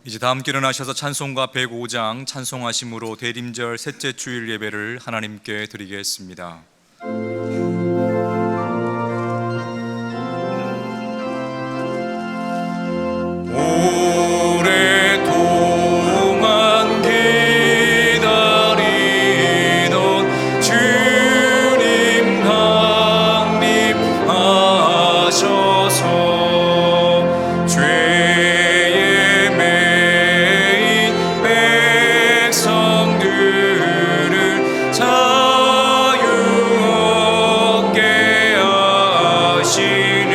이제 다 함께 일어나셔서 찬송가 105장 찬송하심으로 대림절 셋째 주일 예배를 하나님께 드리겠습니다. 오랫동안 기다리던 주님 강림하셔서 죄에 매인 백성들을 자유 얻게 하시네.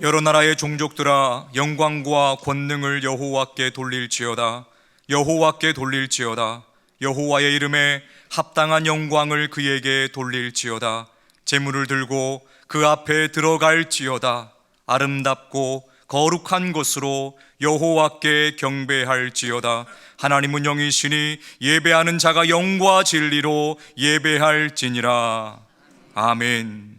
여러 나라의 종족들아 영광과 권능을 여호와께 돌릴지어다. 여호와께 돌릴지어다. 여호와의 이름에 합당한 영광을 그에게 돌릴지어다. 제물을 들고 그 앞에 들어갈지어다. 아름답고 거룩한 것으로 여호와께 경배할지어다. 하나님은 영이시니 예배하는 자가 영과 진리로 예배할지니라. 아멘.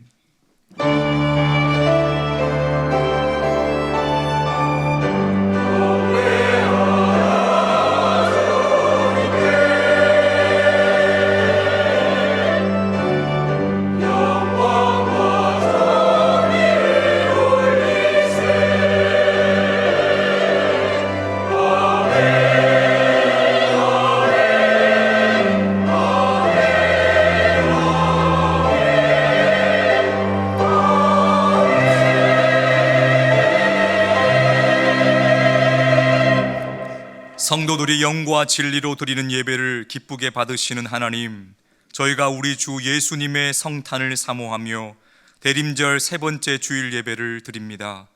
성도들이 영과 진리로 드리는 예배를 기쁘게 받으시는 하나님, 저희가 우리 주 예수님의 성탄을 사모하며 대림절 세 번째 주일 예배를 드립니다.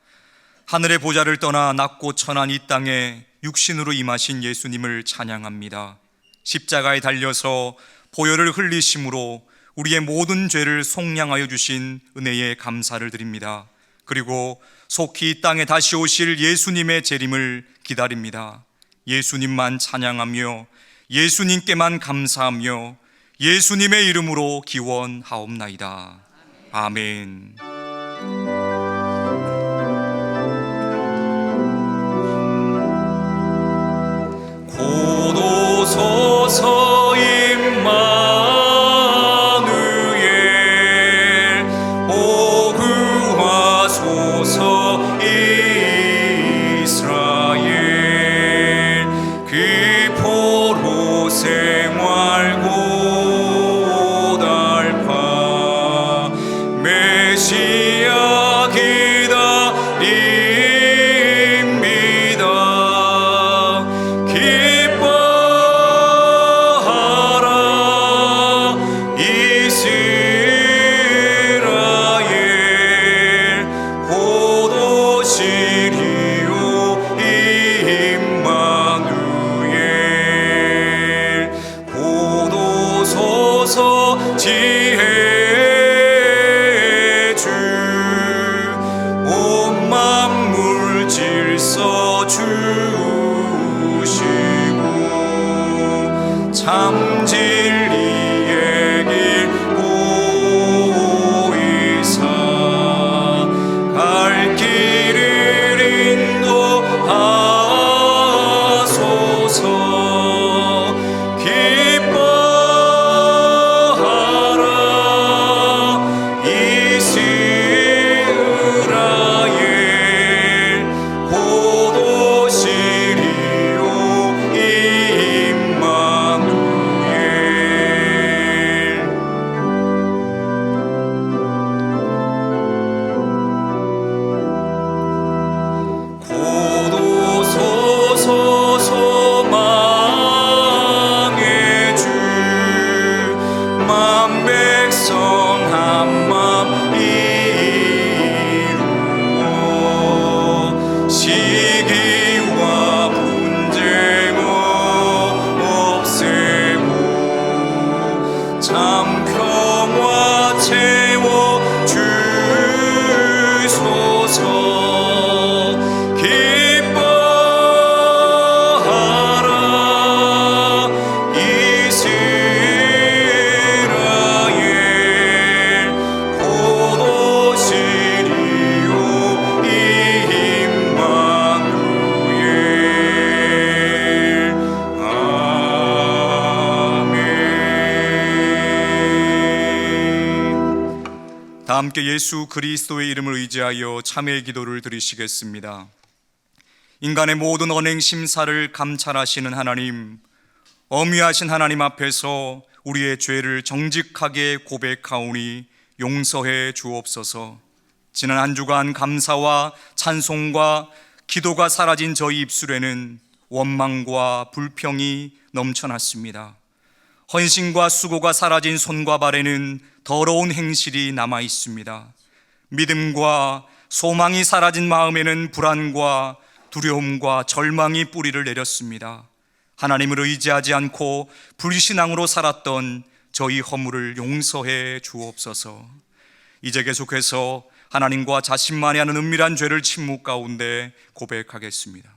하늘의 보좌를 떠나 낮고 천한 이 땅에 육신으로 임하신 예수님을 찬양합니다. 십자가에 달려서 보혈을 흘리심으로 우리의 모든 죄를 속량하여 주신 은혜에 감사를 드립니다. 그리고 속히 이 땅에 다시 오실 예수님의 재림을 기다립니다. 예수님만 찬양하며 예수님께만 감사하며 예수님의 이름으로 기원하옵나이다. 아멘. 곧 오소서 임마누엘, 오 구하소서 이스라엘. 그 포로 생활 고달파 메시아 기다립니다. 기뻐하라 이스라엘, 곧 오시리요 임마누엘. 곧 오소서 지혜 주 주시고 참 진리의 길 보이사 갈 길을 인도하소서. 기뻐하라 이스라엘 곧 오시리요 임마누엘. 곧 오소서 소망의 주 만 백성 한맘 이루어 시기와 분쟁 없애고 참 평화 채워 주소서. 기뻐하라 이스라엘 곧 오시리요 임마누엘. 아멘. 다 함께 예수 그리스도의 이름을 의지하여 참회의 기도를 드리시겠습니다. 인간의 모든 언행 심사를 감찰하시는 하나님, 엄위하신 하나님 앞에서 우리의 죄를 정직하게 고백하오니 용서해 주옵소서. 지난 한 주간 감사와 찬송과 기도가 사라진 저희 입술에는 원망과 불평이 넘쳐났습니다. 헌신과 수고가 사라진 손과 발에는 더러운 행실이 남아 있습니다. 믿음과 소망이 사라진 마음에는 불안과 두려움과 절망이 뿌리를 내렸습니다. 하나님을 의지하지 않고 불신앙으로 살았던 저희 허물을 용서해 주옵소서. 이제 계속해서 하나님과 자신만이 하는 은밀한 죄를 침묵 가운데 고백하겠습니다.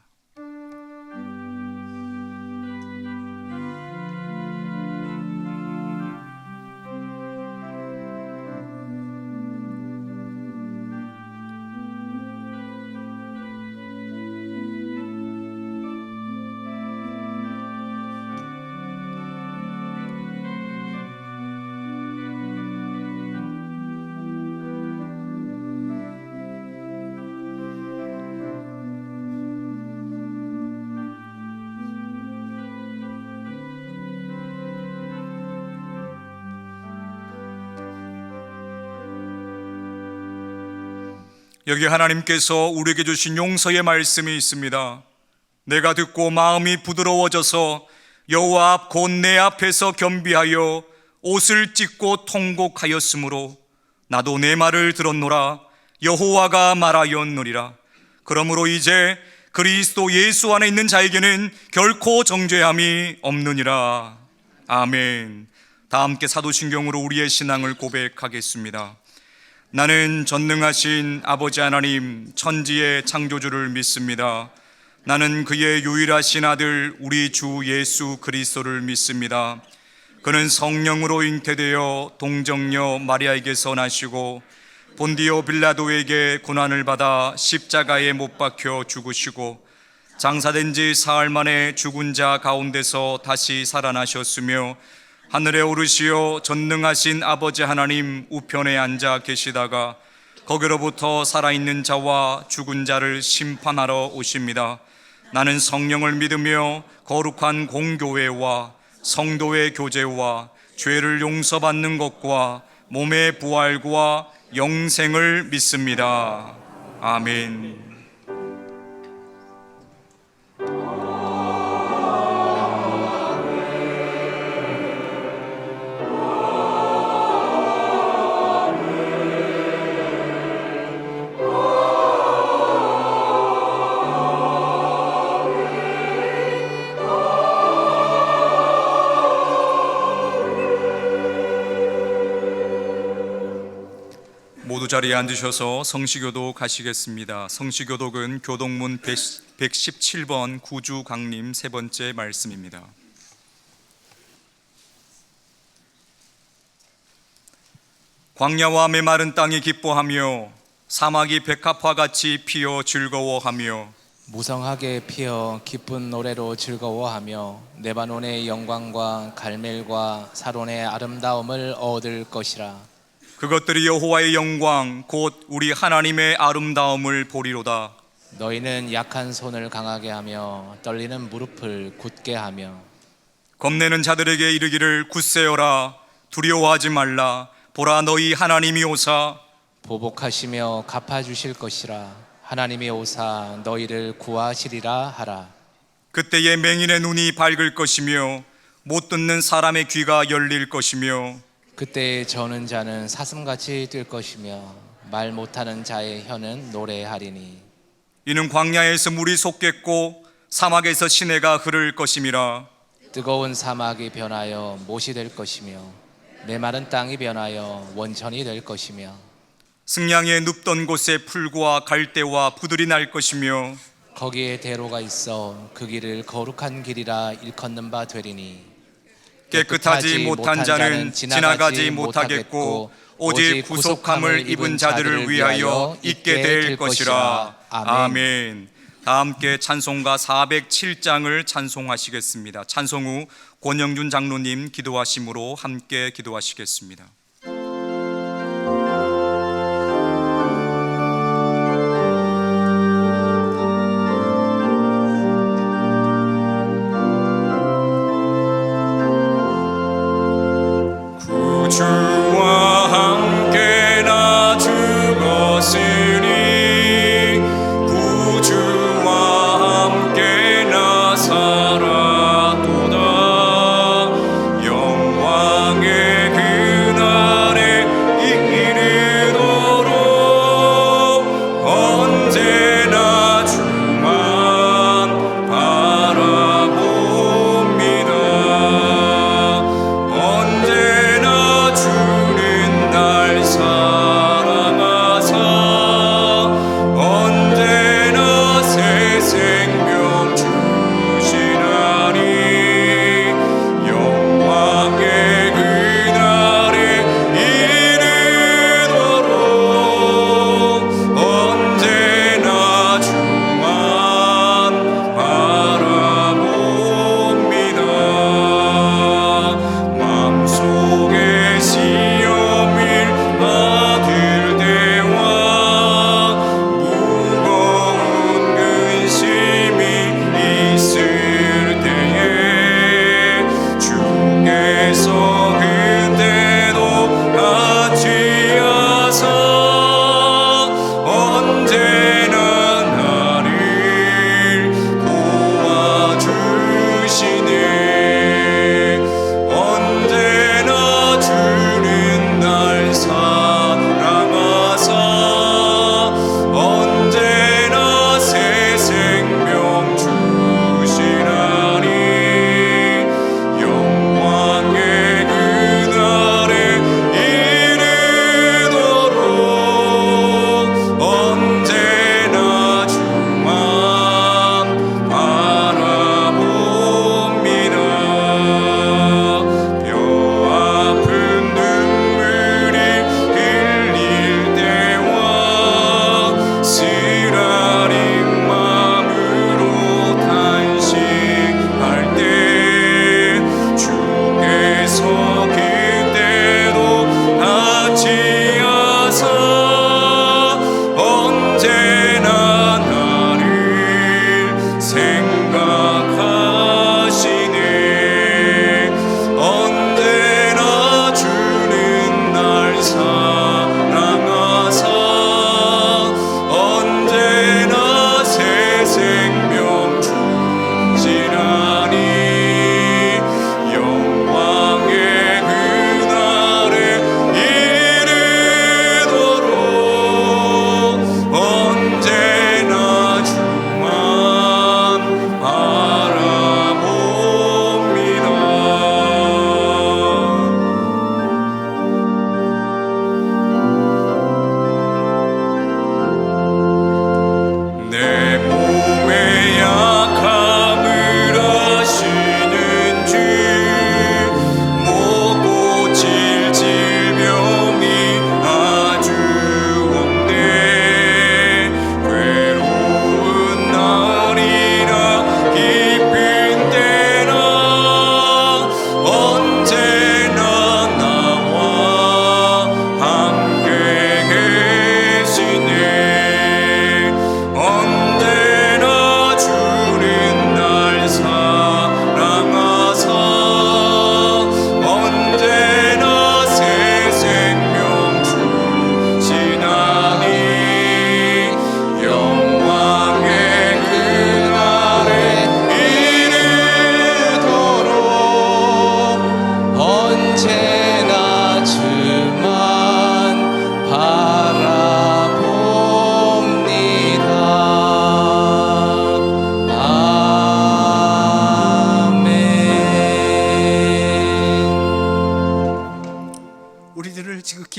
여기 하나님께서 우리에게 주신 용서의 말씀이 있습니다. 내가 듣고 마음이 부드러워져서 여호와 앞 곧 내 앞에서 겸비하여 옷을 찢고 통곡하였으므로 나도 내 말을 들었노라. 여호와가 말하였느니라. 그러므로 이제 그리스도 예수 안에 있는 자에게는 결코 정죄함이 없느니라. 아멘. 다 함께 사도신경으로 우리의 신앙을 고백하겠습니다. 나는 전능하신 아버지 하나님 천지의 창조주를 믿습니다. 나는 그의 유일하신 아들 우리 주 예수 그리스도를 믿습니다. 그는 성령으로 잉태되어 동정녀 마리아에게서 나시고 본디오 빌라도에게 고난을 받아 십자가에 못 박혀 죽으시고 장사된 지 사흘 만에 죽은 자 가운데서 다시 살아나셨으며 하늘에 오르시어 전능하신 아버지 하나님 우편에 앉아 계시다가 거기로부터 살아있는 자와 죽은 자를 심판하러 오십니다. 나는 성령을 믿으며 거룩한 공교회와 성도의 교제와 죄를 용서받는 것과 몸의 부활과 영생을 믿습니다. 아멘. 자리에 앉으셔서 성시교독 가시겠습니다. 성시교독은 교독문 117번 구주 강림 세 번째 말씀입니다. 광야와 메마른 땅이 기뻐하며 사막이 백합화같이 피어 즐거워하며 무성하게 피어 기쁜 노래로 즐거워하며 레바논의 영광과 갈멜과 사론의 아름다움을 얻을 것이라. 그것들이 여호와의 영광 곧 우리 하나님의 아름다움을 보리로다. 너희는 약한 손을 강하게 하며 떨리는 무릎을 굳게 하며 겁내는 자들에게 이르기를 굳세어라 두려워하지 말라. 보라 너희 하나님이 오사 보복하시며 갚아주실 것이라. 하나님이 오사 너희를 구하시리라 하라. 그때에 맹인의 눈이 밝을 것이며 못 듣는 사람의 귀가 열릴 것이며 그때 저는 자는 사슴같이 뛸 것이며 말 못하는 자의 혀는 노래하리니 이는 광야에서 물이 솟겠고 사막에서 시내가 흐를 것임이라. 뜨거운 사막이 변하여 못이 될 것이며 메마른 땅이 변하여 원천이 될 것이며 승냥이에 눕던 곳에 풀과 갈대와 부들이 날 것이며 거기에 대로가 있어 그 길을 거룩한 길이라 일컫는 바 되리니 깨끗하지 못한 자는 지나가지 못하겠고 오직 구속함을 입은 자들을 위하여 있게 될 것이라. 아멘. 다 함께 찬송가 407장을 찬송하시겠습니다. 찬송 후 권영준 장로님 기도하심으로 함께 기도하시겠습니다. 주와 함께 나 죽었으니 구주와 함께 나 살았도다. 영광의 그날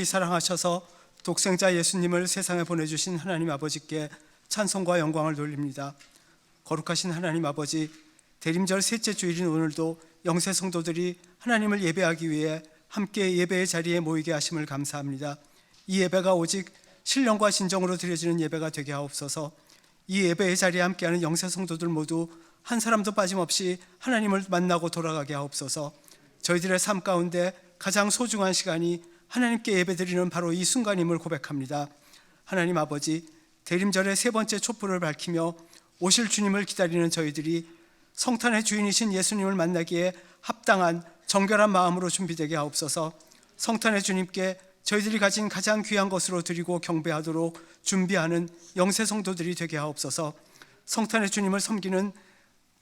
사랑하셔서 독생자 예수님을 세상에 보내주신 하나님 아버지께 찬송과 영광을 돌립니다. 거룩하신 하나님 아버지, 대림절 셋째 주일인 오늘도 영세 성도들이 하나님을 예배하기 위해 함께 예배의 자리에 모이게 하심을 감사합니다. 이 예배가 오직 신령과 진정으로 드려지는 예배가 되게 하옵소서. 이 예배의 자리에 함께하는 영세 성도들 모두 한 사람도 빠짐없이 하나님을 만나고 돌아가게 하옵소서. 저희들의 삶 가운데 가장 소중한 시간이 하나님께 예배드리는 바로 이 순간임을 고백합니다. 하나님 아버지, 대림절의 세 번째 촛불을 밝히며 오실 주님을 기다리는 저희들이 성탄의 주인이신 예수님을 만나기에 합당한 정결한 마음으로 준비되게 하옵소서. 성탄의 주님께 저희들이 가진 가장 귀한 것으로 드리고 경배하도록 준비하는 영세 성도들이 되게 하옵소서. 성탄의 주님을 섬기는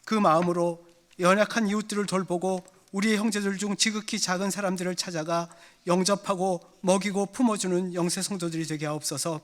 그 마음으로 연약한 이웃들을 돌보고 우리의 형제들 중 지극히 작은 사람들을 찾아가 영접하고 먹이고 품어주는 영세 성도들이 되게 하옵소서.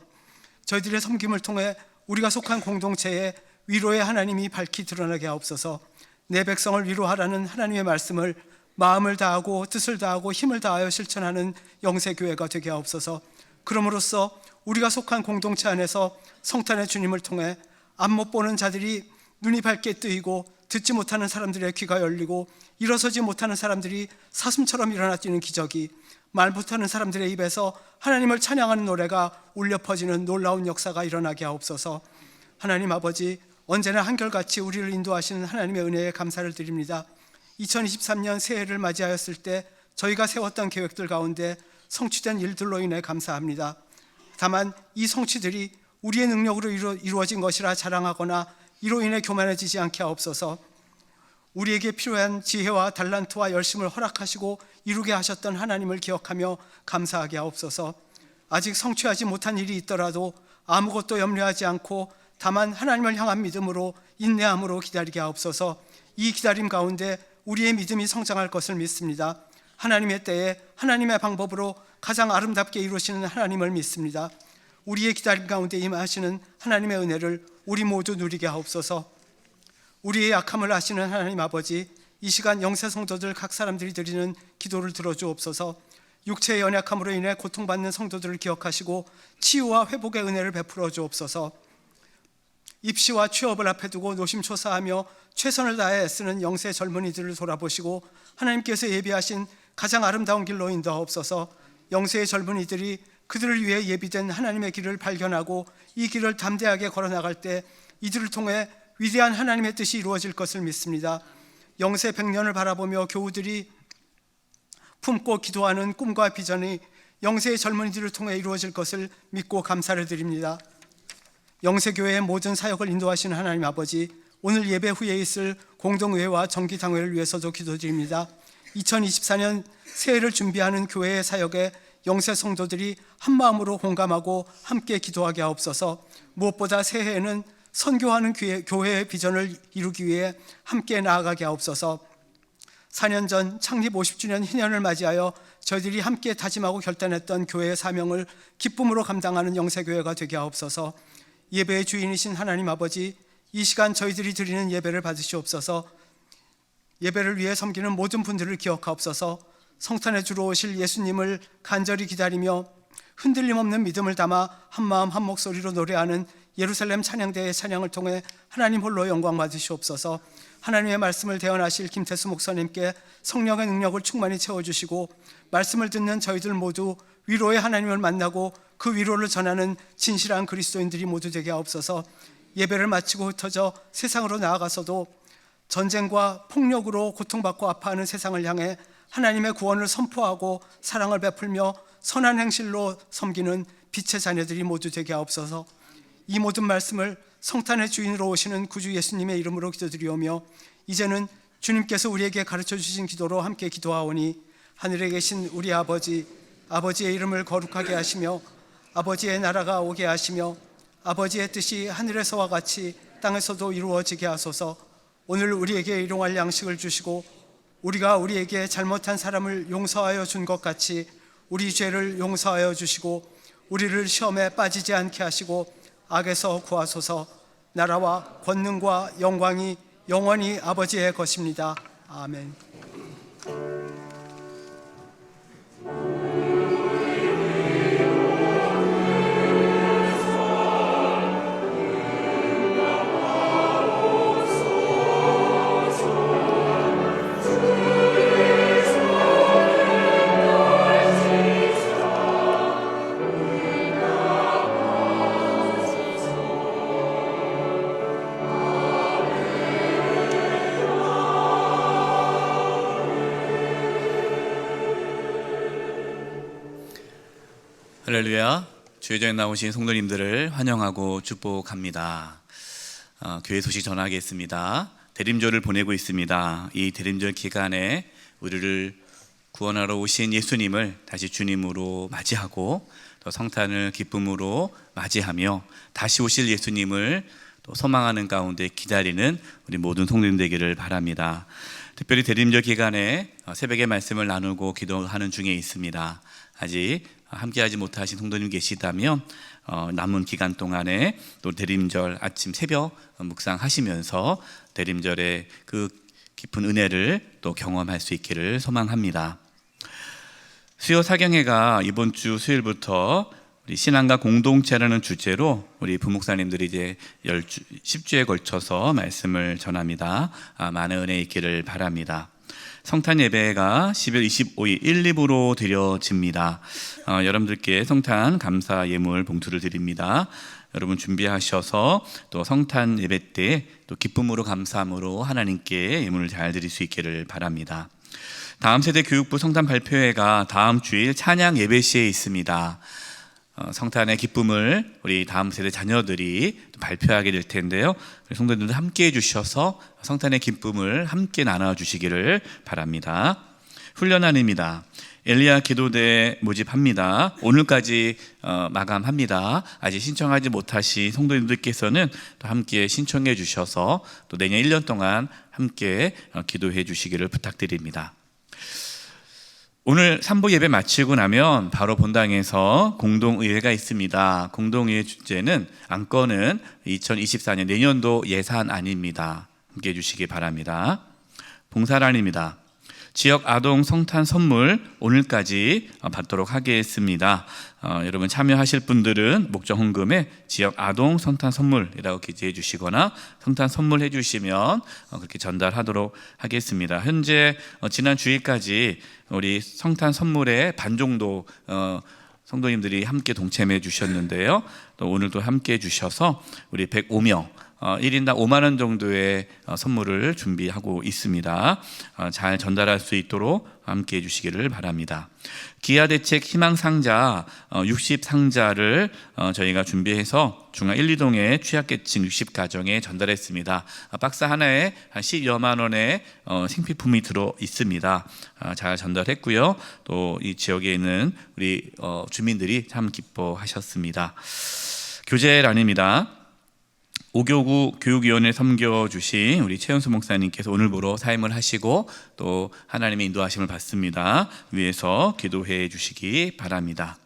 저희들의 섬김을 통해 우리가 속한 공동체에 위로의 하나님이 밝히 드러나게 하옵소서. 내 백성을 위로하라는 하나님의 말씀을 마음을 다하고 뜻을 다하고 힘을 다하여 실천하는 영세교회가 되게 하옵소서. 그럼으로써 우리가 속한 공동체 안에서 성탄의 주님을 통해 앞 못 보는 자들이 눈이 밝게 뜨이고 듣지 못하는 사람들의 귀가 열리고 일어서지 못하는 사람들이 사슴처럼 일어나 뛰는 기적이, 말 못하는 사람들의 입에서 하나님을 찬양하는 노래가 울려 퍼지는 놀라운 역사가 일어나게 하옵소서. 하나님 아버지, 언제나 한결같이 우리를 인도하시는 하나님의 은혜에 감사를 드립니다. 2023년 새해를 맞이하였을 때 저희가 세웠던 계획들 가운데 성취된 일들로 인해 감사합니다. 다만 이 성취들이 우리의 능력으로 이루어진 것이라 자랑하거나 이로 인해 교만해지지 않게 하옵소서. 우리에게 필요한 지혜와 달란트와 열심을 허락하시고 이루게 하셨던 하나님을 기억하며 감사하게 하옵소서. 아직 성취하지 못한 일이 있더라도 아무것도 염려하지 않고 다만 하나님을 향한 믿음으로 인내함으로 기다리게 하옵소서. 이 기다림 가운데 우리의 믿음이 성장할 것을 믿습니다. 하나님의 때에 하나님의 방법으로 가장 아름답게 이루시는 하나님을 믿습니다. 우리의 기다림 가운데 임하시는 하나님의 은혜를 우리 모두 누리게 하옵소서. 우리의 약함을 아시는 하나님 아버지, 이 시간 영세 성도들 각 사람들이 드리는 기도를 들어주옵소서. 육체의 연약함으로 인해 고통받는 성도들을 기억하시고 치유와 회복의 은혜를 베풀어 주옵소서. 입시와 취업을 앞에 두고 노심초사하며 최선을 다해 애쓰는 영세 젊은이들을 돌아보시고 하나님께서 예비하신 가장 아름다운 길로 인도하옵소서. 영세의 젊은이들이 그들을 위해 예비된 하나님의 길을 발견하고 이 길을 담대하게 걸어나갈 때 이들을 통해 위대한 하나님의 뜻이 이루어질 것을 믿습니다. 영세 100년을 바라보며 교우들이 품고 기도하는 꿈과 비전이 영세의 젊은이들을 통해 이루어질 것을 믿고 감사를 드립니다. 영세교회의 모든 사역을 인도하시는 하나님 아버지, 오늘 예배 후에 있을 공동의회와 정기당회를 위해서도 기도드립니다. 2024년 새해를 준비하는 교회의 사역에 영세 성도들이 한마음으로 공감하고 함께 기도하게 하옵소서. 무엇보다 새해에는 선교하는 교회의 비전을 이루기 위해 함께 나아가게 하옵소서. 4년 전 창립 50주년 희년을 맞이하여 저희들이 함께 다짐하고 결단했던 교회의 사명을 기쁨으로 감당하는 영세교회가 되게 하옵소서. 예배의 주인이신 하나님 아버지, 이 시간 저희들이 드리는 예배를 받으시옵소서. 예배를 위해 섬기는 모든 분들을 기억하옵소서. 성탄에 주로 오실 예수님을 간절히 기다리며 흔들림 없는 믿음을 담아 한마음 한 목소리로 노래하는 예루살렘 찬양대의 찬양을 통해 하나님 홀로 영광 받으시옵소서. 하나님의 말씀을 대언하실 김태수 목사님께 성령의 능력을 충만히 채워주시고 말씀을 듣는 저희들 모두 위로의 하나님을 만나고 그 위로를 전하는 진실한 그리스도인들이 모두 되게 하옵소서. 예배를 마치고 흩어져 세상으로 나아가서도 전쟁과 폭력으로 고통받고 아파하는 세상을 향해 하나님의 구원을 선포하고 사랑을 베풀며 선한 행실로 섬기는 빛의 자녀들이 모두 되게 하옵소서. 이 모든 말씀을 성탄의 주인으로 오시는 구주 예수님의 이름으로 기도드리오며 이제는 주님께서 우리에게 가르쳐 주신 기도로 함께 기도하오니, 하늘에 계신 우리 아버지, 아버지의 이름을 거룩하게 하시며 아버지의 나라가 오게 하시며 아버지의 뜻이 하늘에서와 같이 땅에서도 이루어지게 하소서. 오늘 우리에게 일용할 양식을 주시고 우리가 우리에게 잘못한 사람을 용서하여 준 것 같이 우리 죄를 용서하여 주시고 우리를 시험에 빠지지 않게 하시고 악에서 구하소서. 나라와 권능과 영광이 영원히 아버지의 것입니다. 아멘. 할렐루야. 주의전에 나오신 성도님들을 환영하고 축복합니다. 교회 소식 전하겠습니다. 대림절을 보내고 있습니다. 이 대림절 기간에 우리를 구원하러 오신 예수님을 다시 주님으로 맞이하고 또 성탄을 기쁨으로 맞이하며 다시 오실 예수님을 또 소망하는 가운데 기다리는 우리 모든 성도님 되기를 바랍니다. 특별히 대림절 기간에 새벽에 말씀을 나누고 기도하는 중에 있습니다. 아직 함께하지 못하신 성도님 계시다면 남은 기간 동안에 또 대림절 아침 새벽 묵상하시면서 대림절의 그 깊은 은혜를 또 경험할 수 있기를 소망합니다. 수요 사경회가 이번 주 수요일부터 우리 신앙과 공동체라는 주제로 우리 부목사님들이 이제 10주에 걸쳐서 말씀을 전합니다. 많은 은혜 있기를 바랍니다. 성탄 예배가 10월 25일 1, 2부로 드려집니다. 여러분들께 성탄 감사 예물 봉투를 드립니다. 여러분 준비하셔서 또 성탄 예배 때 또 기쁨으로 감사함으로 하나님께 예물을 잘 드릴 수 있기를 바랍니다. 다음 세대 교육부 성탄 발표회가 다음 주일 찬양 예배 시에 있습니다. 성탄의 기쁨을 우리 다음 세대 자녀들이 발표하게 될 텐데요. 성도님들 함께 해주셔서 성탄의 기쁨을 함께 나눠주시기를 바랍니다. 훈련안입니다. 엘리야 기도대 모집합니다. 오늘까지 마감합니다. 아직 신청하지 못하신 성도님들께서는 또 함께 신청해 주셔서 또 내년 1년 동안 함께 기도해 주시기를 부탁드립니다. 오늘 3부 예배 마치고 나면 바로 본당에서 공동의회가 있습니다. 공동의회 주제는 안건은 2024년 내년도 예산안입니다. 함께 해주시기 바랍니다. 봉사란입니다. 지역 아동 성탄 선물 오늘까지 받도록 하겠습니다. 여러분 참여하실 분들은 목적 헌금에 지역 아동 성탄 선물이라고 기재해 주시거나 성탄 선물 해주시면 그렇게 전달하도록 하겠습니다. 현재 지난 주일까지 우리 성탄 선물의 반 정도 성도님들이 함께 동참해 주셨는데요. 또 오늘도 함께 해 주셔서 우리 105명 1인당 5만 원 정도의 선물을 준비하고 있습니다. 잘 전달할 수 있도록 함께 해주시기를 바랍니다. 기아대책 희망상자 60상자를 저희가 준비해서 중앙 1, 2동의 취약계층 60가정에 전달했습니다. 박스 하나에 한 10여만 원의 생필품이 들어 있습니다. 잘 전달했고요. 또 이 지역에 있는 우리 주민들이 참 기뻐하셨습니다. 교재란입니다. 5교구 교육위원회 섬겨주신 우리 최연수 목사님께서 오늘부로 사임을 하시고 또 하나님의 인도하심을 받습니다. 위에서 기도해 주시기 바랍니다.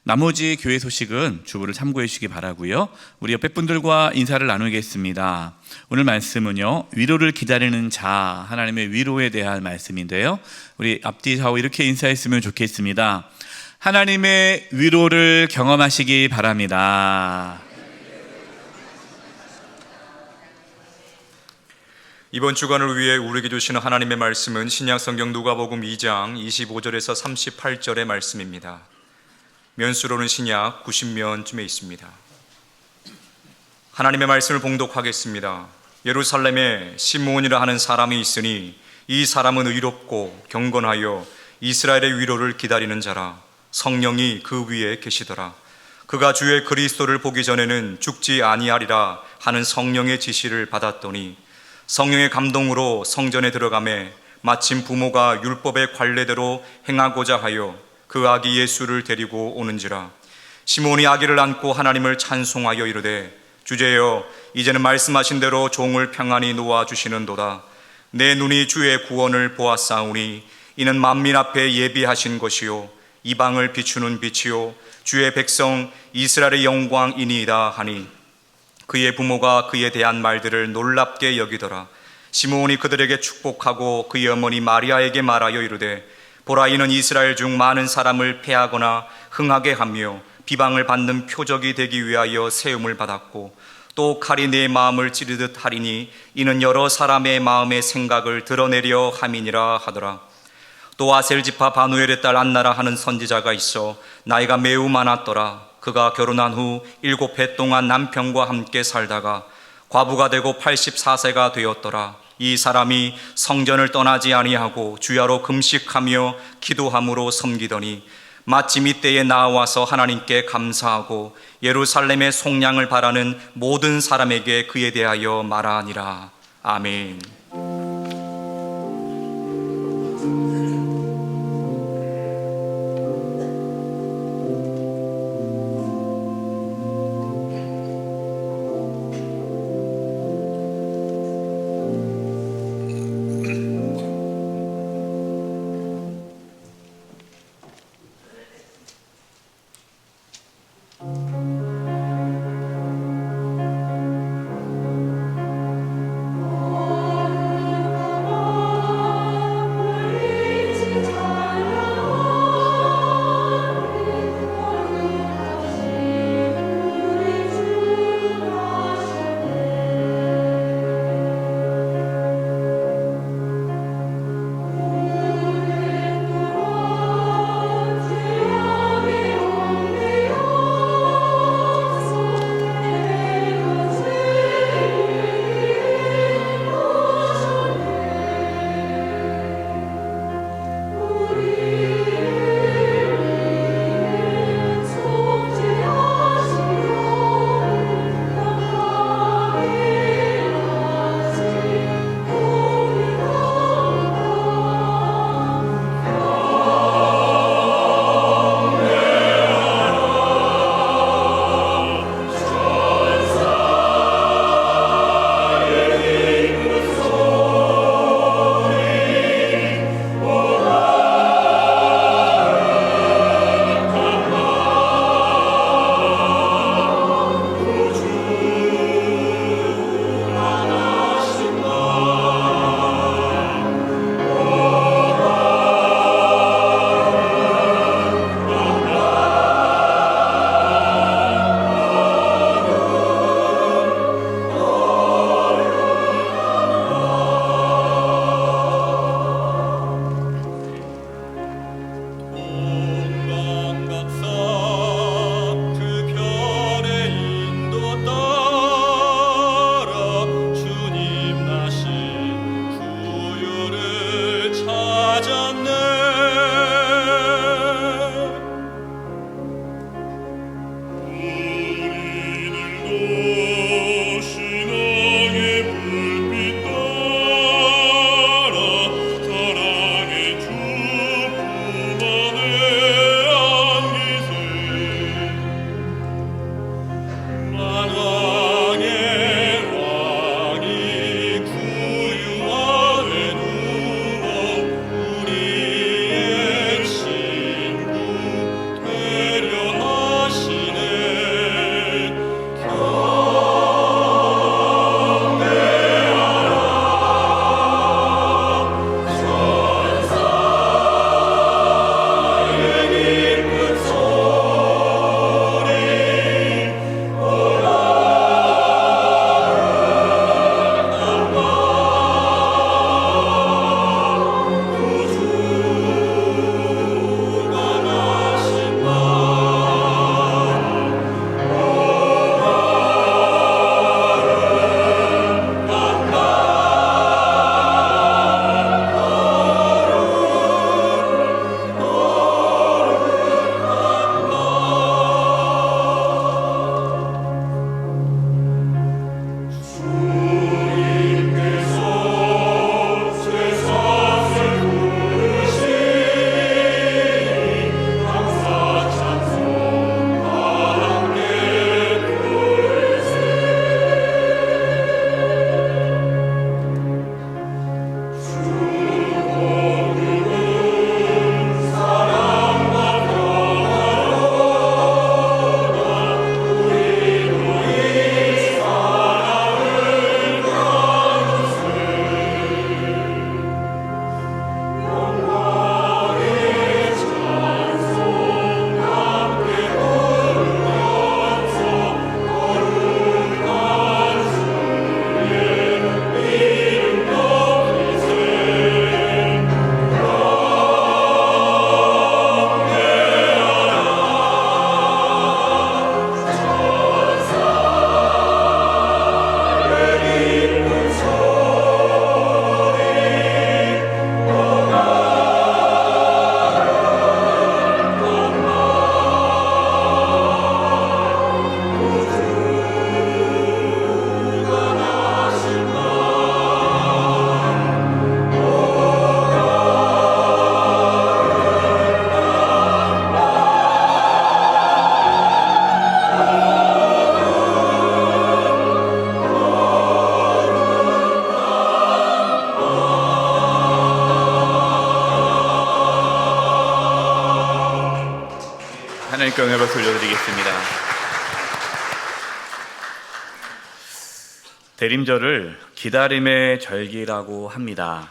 나머지 교회 소식은 주보를 참고해 주시기 바라고요. 우리 옆에 분들과 인사를 나누겠습니다. 오늘 말씀은요, 위로를 기다리는 자, 하나님의 위로에 대한 말씀인데요. 우리 앞뒤 좌우 이렇게 인사했으면 좋겠습니다. 하나님의 위로를 경험하시기 바랍니다. 이번 주간을 위해 우리에게 주시는 하나님의 말씀은 신약성경 누가복음 2장 25절에서 38절의 말씀입니다. 면수로는 신약 90면쯤에 있습니다. 하나님의 말씀을 봉독하겠습니다. 예루살렘에 시므온이라 하는 사람이 있으니 이 사람은 의롭고 경건하여 이스라엘의 위로를 기다리는 자라. 성령이 그 위에 계시더라. 그가 주의 그리스도를 보기 전에는 죽지 아니하리라 하는 성령의 지시를 받았더니 성령의 감동으로 성전에 들어가매 마침 부모가 율법의 관례대로 행하고자 하여 그 아기 예수를 데리고 오는지라. 시몬이 아기를 안고 하나님을 찬송하여 이르되 주제여 이제는 말씀하신 대로 종을 평안히 놓아주시는도다. 내 눈이 주의 구원을 보았사오니 이는 만민 앞에 예비하신 것이요 이방을 비추는 빛이요 주의 백성 이스라엘의 영광이니이다 하니 그의 부모가 그에 대한 말들을 놀랍게 여기더라. 시므온이 그들에게 축복하고 그의 어머니 마리아에게 말하여 이르되 보라 이는 이스라엘 중 많은 사람을 패하거나 흥하게 하며 비방을 받는 표적이 되기 위하여 세움을 받았고 또 칼이 내 마음을 찌르듯 하리니 이는 여러 사람의 마음의 생각을 드러내려 함이니라 하더라. 또 아셀 지파 바누엘의 딸 안나라 하는 선지자가 있어 나이가 매우 많았더라. 그가 결혼한 후 7해 동안 남편과 함께 살다가 과부가 되고 84세가 되었더라. 이 사람이 성전을 떠나지 아니하고 주야로 금식하며 기도함으로 섬기더니 마침 이때에 나와서 하나님께 감사하고 예루살렘의 속량을 바라는 모든 사람에게 그에 대하여 말하니라. 아멘. 하나님께 영광을 돌려드리겠습니다. 대림절을 기다림의 절기라고 합니다.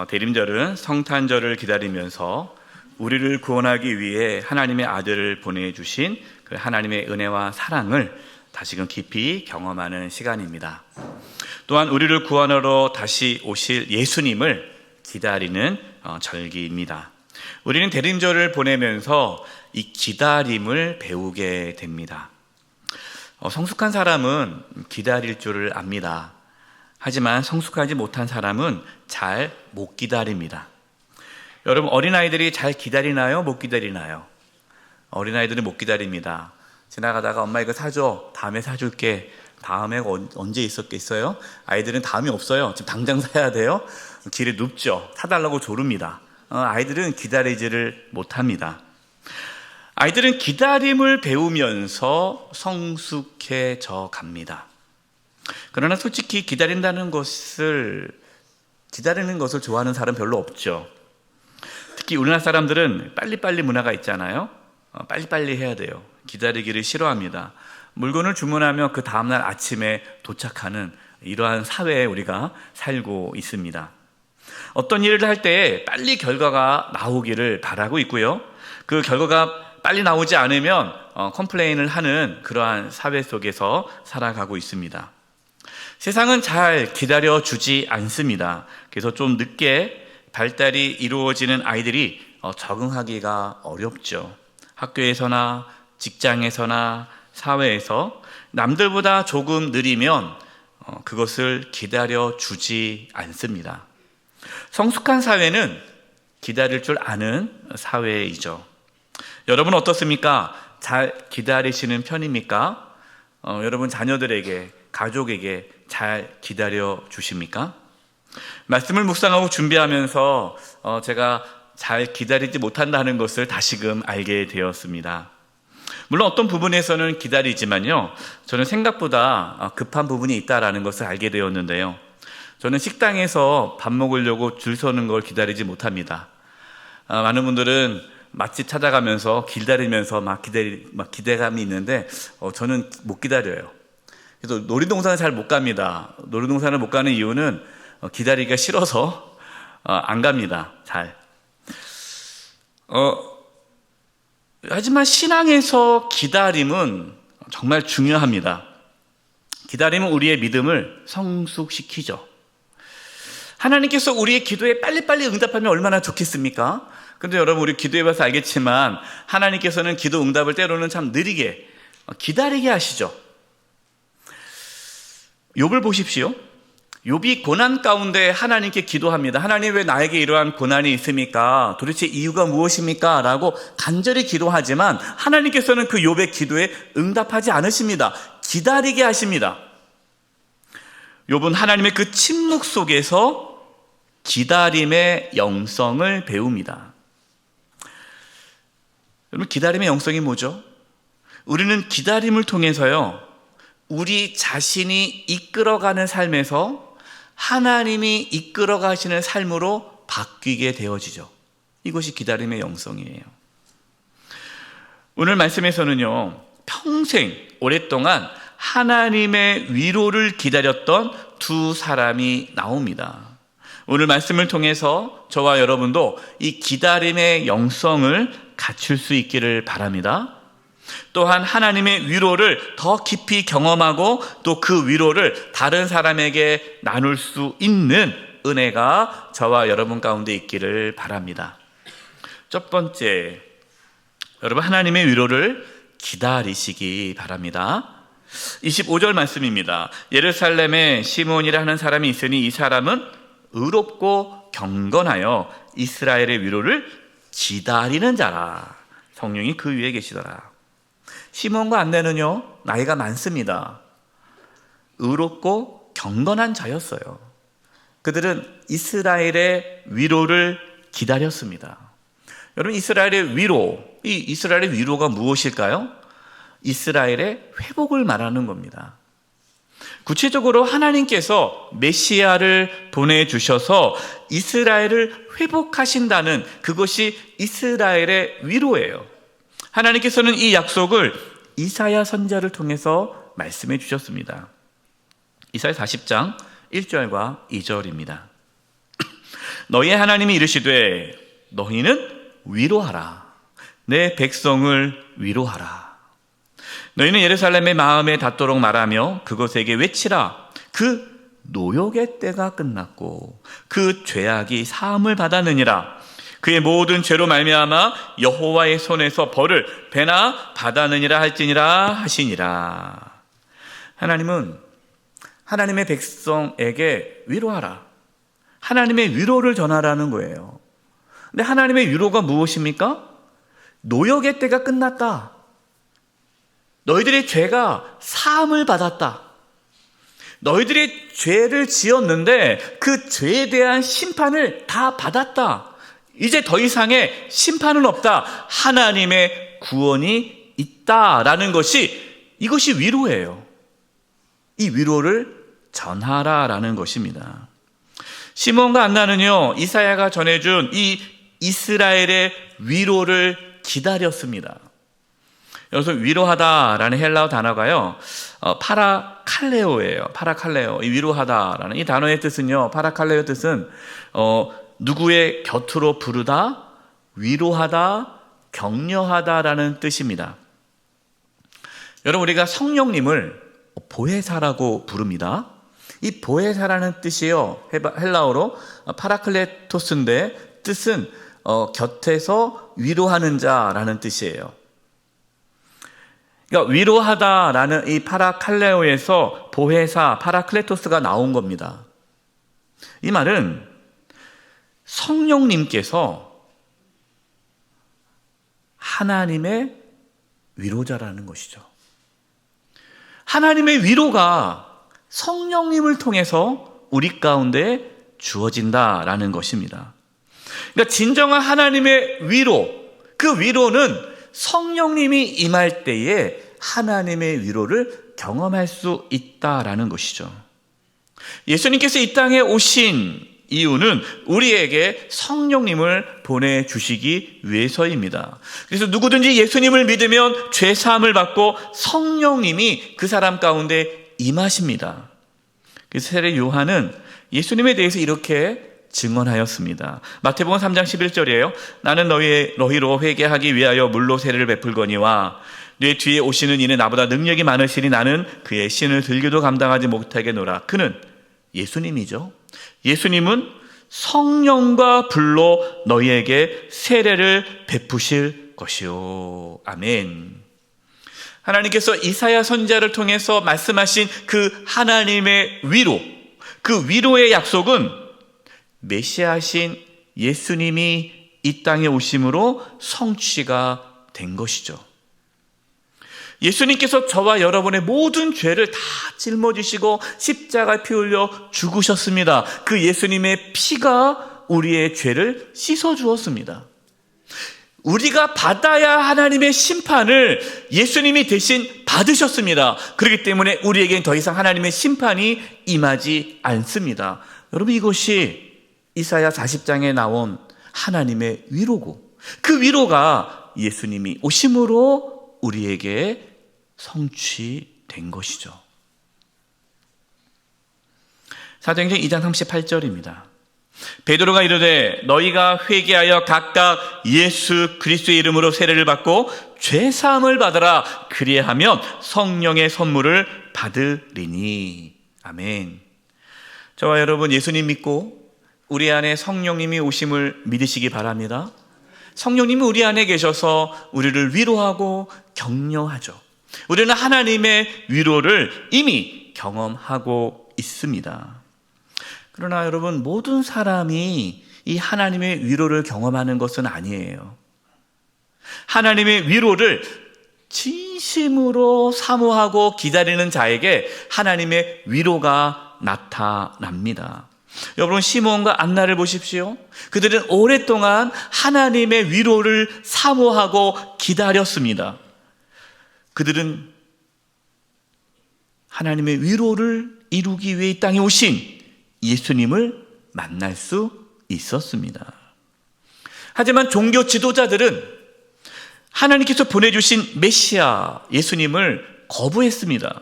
대림절은 성탄절을 기다리면서 우리를 구원하기 위해 하나님의 아들을 보내주신 그 하나님의 은혜와 사랑을 다시금 깊이 경험하는 시간입니다. 또한 우리를 구원하러 다시 오실 예수님을 기다리는 절기입니다. 우리는 대림절을 보내면서 이 기다림을 배우게 됩니다. 성숙한 사람은 기다릴 줄을 압니다. 하지만 성숙하지 못한 사람은 잘 못 기다립니다. 여러분, 어린아이들이 잘 기다리나요? 못 기다리나요? 어린아이들은 못 기다립니다. 지나가다가 엄마 이거 사줘, 다음에 사줄게. 다음에 언제 있었겠어요? 아이들은 다음이 없어요. 지금 당장 사야 돼요. 길에 눕죠. 사달라고 조릅니다. 아이들은 기다리지를 못합니다. 아이들은 기다림을 배우면서 성숙해져 갑니다. 그러나 솔직히 기다리는 것을 좋아하는 사람 별로 없죠. 특히 우리나라 사람들은 빨리빨리 문화가 있잖아요. 빨리빨리 해야 돼요. 기다리기를 싫어합니다. 물건을 주문하면 그 다음날 아침에 도착하는 이러한 사회에 우리가 살고 있습니다. 어떤 일을 할 때 빨리 결과가 나오기를 바라고 있고요. 그 결과가 빨리 나오지 않으면 컴플레인을 하는 그러한 사회 속에서 살아가고 있습니다. 세상은 잘 기다려주지 않습니다. 그래서 좀 늦게 발달이 이루어지는 아이들이 적응하기가 어렵죠. 학교에서나 직장에서나 사회에서 남들보다 조금 느리면 그것을 기다려주지 않습니다. 성숙한 사회는 기다릴 줄 아는 사회이죠. 여러분 어떻습니까? 잘 기다리시는 편입니까? 여러분 자녀들에게, 가족에게 잘 기다려 주십니까? 말씀을 묵상하고 준비하면서 제가 잘 기다리지 못한다는 것을 다시금 알게 되었습니다. 물론 어떤 부분에서는 기다리지만요, 저는 생각보다 급한 부분이 있다는 것을 알게 되었는데요. 저는 식당에서 밥 먹으려고 줄 서는 걸 기다리지 못합니다. 많은 분들은 맛집 찾아가면서 기다리면서 막 기대감이 있는데 저는 못 기다려요. 그래서 놀이동산을 잘 못 갑니다. 놀이동산을 못 가는 이유는 기다리기가 싫어서 안 갑니다. 잘. 하지만 신앙에서 기다림은 정말 중요합니다. 기다림은 우리의 믿음을 성숙시키죠. 하나님께서 우리의 기도에 빨리빨리 응답하면 얼마나 좋겠습니까? 근데 여러분, 우리 기도해봐서 알겠지만 하나님께서는 기도 응답을 때로는 참 느리게 기다리게 하시죠. 욥을 보십시오. 욥이 고난 가운데 하나님께 기도합니다. 하나님, 왜 나에게 이러한 고난이 있습니까? 도대체 이유가 무엇입니까? 라고 간절히 기도하지만 하나님께서는 그 욥의 기도에 응답하지 않으십니다. 기다리게 하십니다. 욥은 하나님의 그 침묵 속에서 기다림의 영성을 배웁니다. 여러분, 기다림의 영성이 뭐죠? 우리는 기다림을 통해서요, 우리 자신이 이끌어가는 삶에서 하나님이 이끌어 가시는 삶으로 바뀌게 되어지죠. 이것이 기다림의 영성이에요. 오늘 말씀에서는요, 평생 오랫동안 하나님의 위로를 기다렸던 두 사람이 나옵니다. 오늘 말씀을 통해서 저와 여러분도 이 기다림의 영성을 갖출 수 있기를 바랍니다. 또한 하나님의 위로를 더 깊이 경험하고 또 그 위로를 다른 사람에게 나눌 수 있는 은혜가 저와 여러분 가운데 있기를 바랍니다. 첫 번째, 여러분 하나님의 위로를 기다리시기 바랍니다. 25절 말씀입니다. 예루살렘에 시몬이라 하는 사람이 있으니 이 사람은 의롭고 경건하여 이스라엘의 위로를 기다리는 자라. 성령이 그 위에 계시더라. 시몬과 안내는요, 나이가 많습니다. 의롭고 경건한 자였어요. 그들은 이스라엘의 위로를 기다렸습니다. 여러분, 이스라엘의 위로, 이 이스라엘의 위로가 무엇일까요? 이스라엘의 회복을 말하는 겁니다. 구체적으로 하나님께서 메시아를 보내주셔서 이스라엘을 회복하신다는 그것이 이스라엘의 위로예요. 하나님께서는 이 약속을 이사야 선지자를 통해서 말씀해 주셨습니다. 이사야 40장 1절과 2절입니다. 너희의 하나님이 이르시되 너희는 위로하라. 내 백성을 위로하라. 너희는 예루살렘의 마음에 닿도록 말하며 그곳에게 외치라. 그 노역의 때가 끝났고 그 죄악이 사함을 받았느니라. 그의 모든 죄로 말미암아 여호와의 손에서 벌을 배나 받았느니라 할지니라 하시니라. 하나님은 하나님의 백성에게 위로하라. 하나님의 위로를 전하라는 거예요. 근데 하나님의 위로가 무엇입니까? 노역의 때가 끝났다. 너희들의 죄가 사함을 받았다. 너희들의 죄를 지었는데 그 죄에 대한 심판을 다 받았다. 이제 더 이상의 심판은 없다. 하나님의 구원이 있다라는 것이, 이것이 위로예요. 이 위로를 전하라라는 것입니다. 시몬과 안나는요, 이사야가 전해준 이 이스라엘의 위로를 기다렸습니다. 여기서 위로하다라는 헬라어 단어가요, 파라칼레오예요. 파라칼레오. 이 위로하다라는 이 단어의 뜻은요, 파라칼레오 뜻은 누구의 곁으로 부르다, 위로하다, 격려하다라는 뜻입니다. 여러분, 우리가 성령님을 보혜사라고 부릅니다. 이 보혜사라는 뜻이요, 헬라어로 파라클레토스인데 뜻은 곁에서 위로하는 자라는 뜻이에요. 그러니까 위로하다라는 이 파라칼레오에서 보혜사, 파라클레토스가 나온 겁니다. 이 말은 성령님께서 하나님의 위로자라는 것이죠. 하나님의 위로가 성령님을 통해서 우리 가운데 주어진다라는 것입니다. 그러니까 진정한 하나님의 위로, 그 위로는 성령님이 임할 때에 하나님의 위로를 경험할 수 있다라는 것이죠. 예수님께서 이 땅에 오신 이유는 우리에게 성령님을 보내주시기 위해서입니다. 그래서 누구든지 예수님을 믿으면 죄 사함을 받고 성령님이 그 사람 가운데 임하십니다. 그래서 세례 요한은 예수님에 대해서 이렇게 증언하였습니다. 마태복음 3장 11절이에요. 나는 너희로 회개하기 위하여 물로 세례를 베풀거니와 내 뒤에 오시는 이는 나보다 능력이 많으시니 나는 그의 신을 들기도 감당하지 못하겠노라. 그는 예수님이죠. 예수님은 성령과 불로 너희에게 세례를 베푸실 것이요. 아멘. 하나님께서 이사야 선지자를 통해서 말씀하신 그 하나님의 위로, 그 위로의 약속은 메시아신 예수님이 이 땅에 오심으로 성취가 된 것이죠. 예수님께서 저와 여러분의 모든 죄를 다 짊어지시고 십자가에 피 흘려 죽으셨습니다. 그 예수님의 피가 우리의 죄를 씻어주었습니다. 우리가 받아야 하나님의 심판을 예수님이 대신 받으셨습니다. 그렇기 때문에 우리에겐 더 이상 하나님의 심판이 임하지 않습니다. 여러분, 이것이 이사야 40장에 나온 하나님의 위로고, 그 위로가 예수님이 오심으로 우리에게 성취된 것이죠. 사도행전 2장 38절입니다. 베드로가 이르되 너희가 회개하여 각각 예수 그리스도의 이름으로 세례를 받고 죄 사함을 받으라. 그리하면 성령의 선물을 받으리니. 아멘. 저와 여러분, 예수님 믿고 우리 안에 성령님이 오심을 믿으시기 바랍니다. 성령님이 우리 안에 계셔서 우리를 위로하고 격려하죠. 우리는 하나님의 위로를 이미 경험하고 있습니다. 그러나 여러분, 모든 사람이 이 하나님의 위로를 경험하는 것은 아니에요. 하나님의 위로를 진심으로 사모하고 기다리는 자에게 하나님의 위로가 나타납니다. 여러분, 시몬과 안나를 보십시오. 그들은 오랫동안 하나님의 위로를 사모하고 기다렸습니다. 그들은 하나님의 위로를 이루기 위해 이 땅에 오신 예수님을 만날 수 있었습니다. 하지만 종교 지도자들은 하나님께서 보내주신 메시아 예수님을 거부했습니다.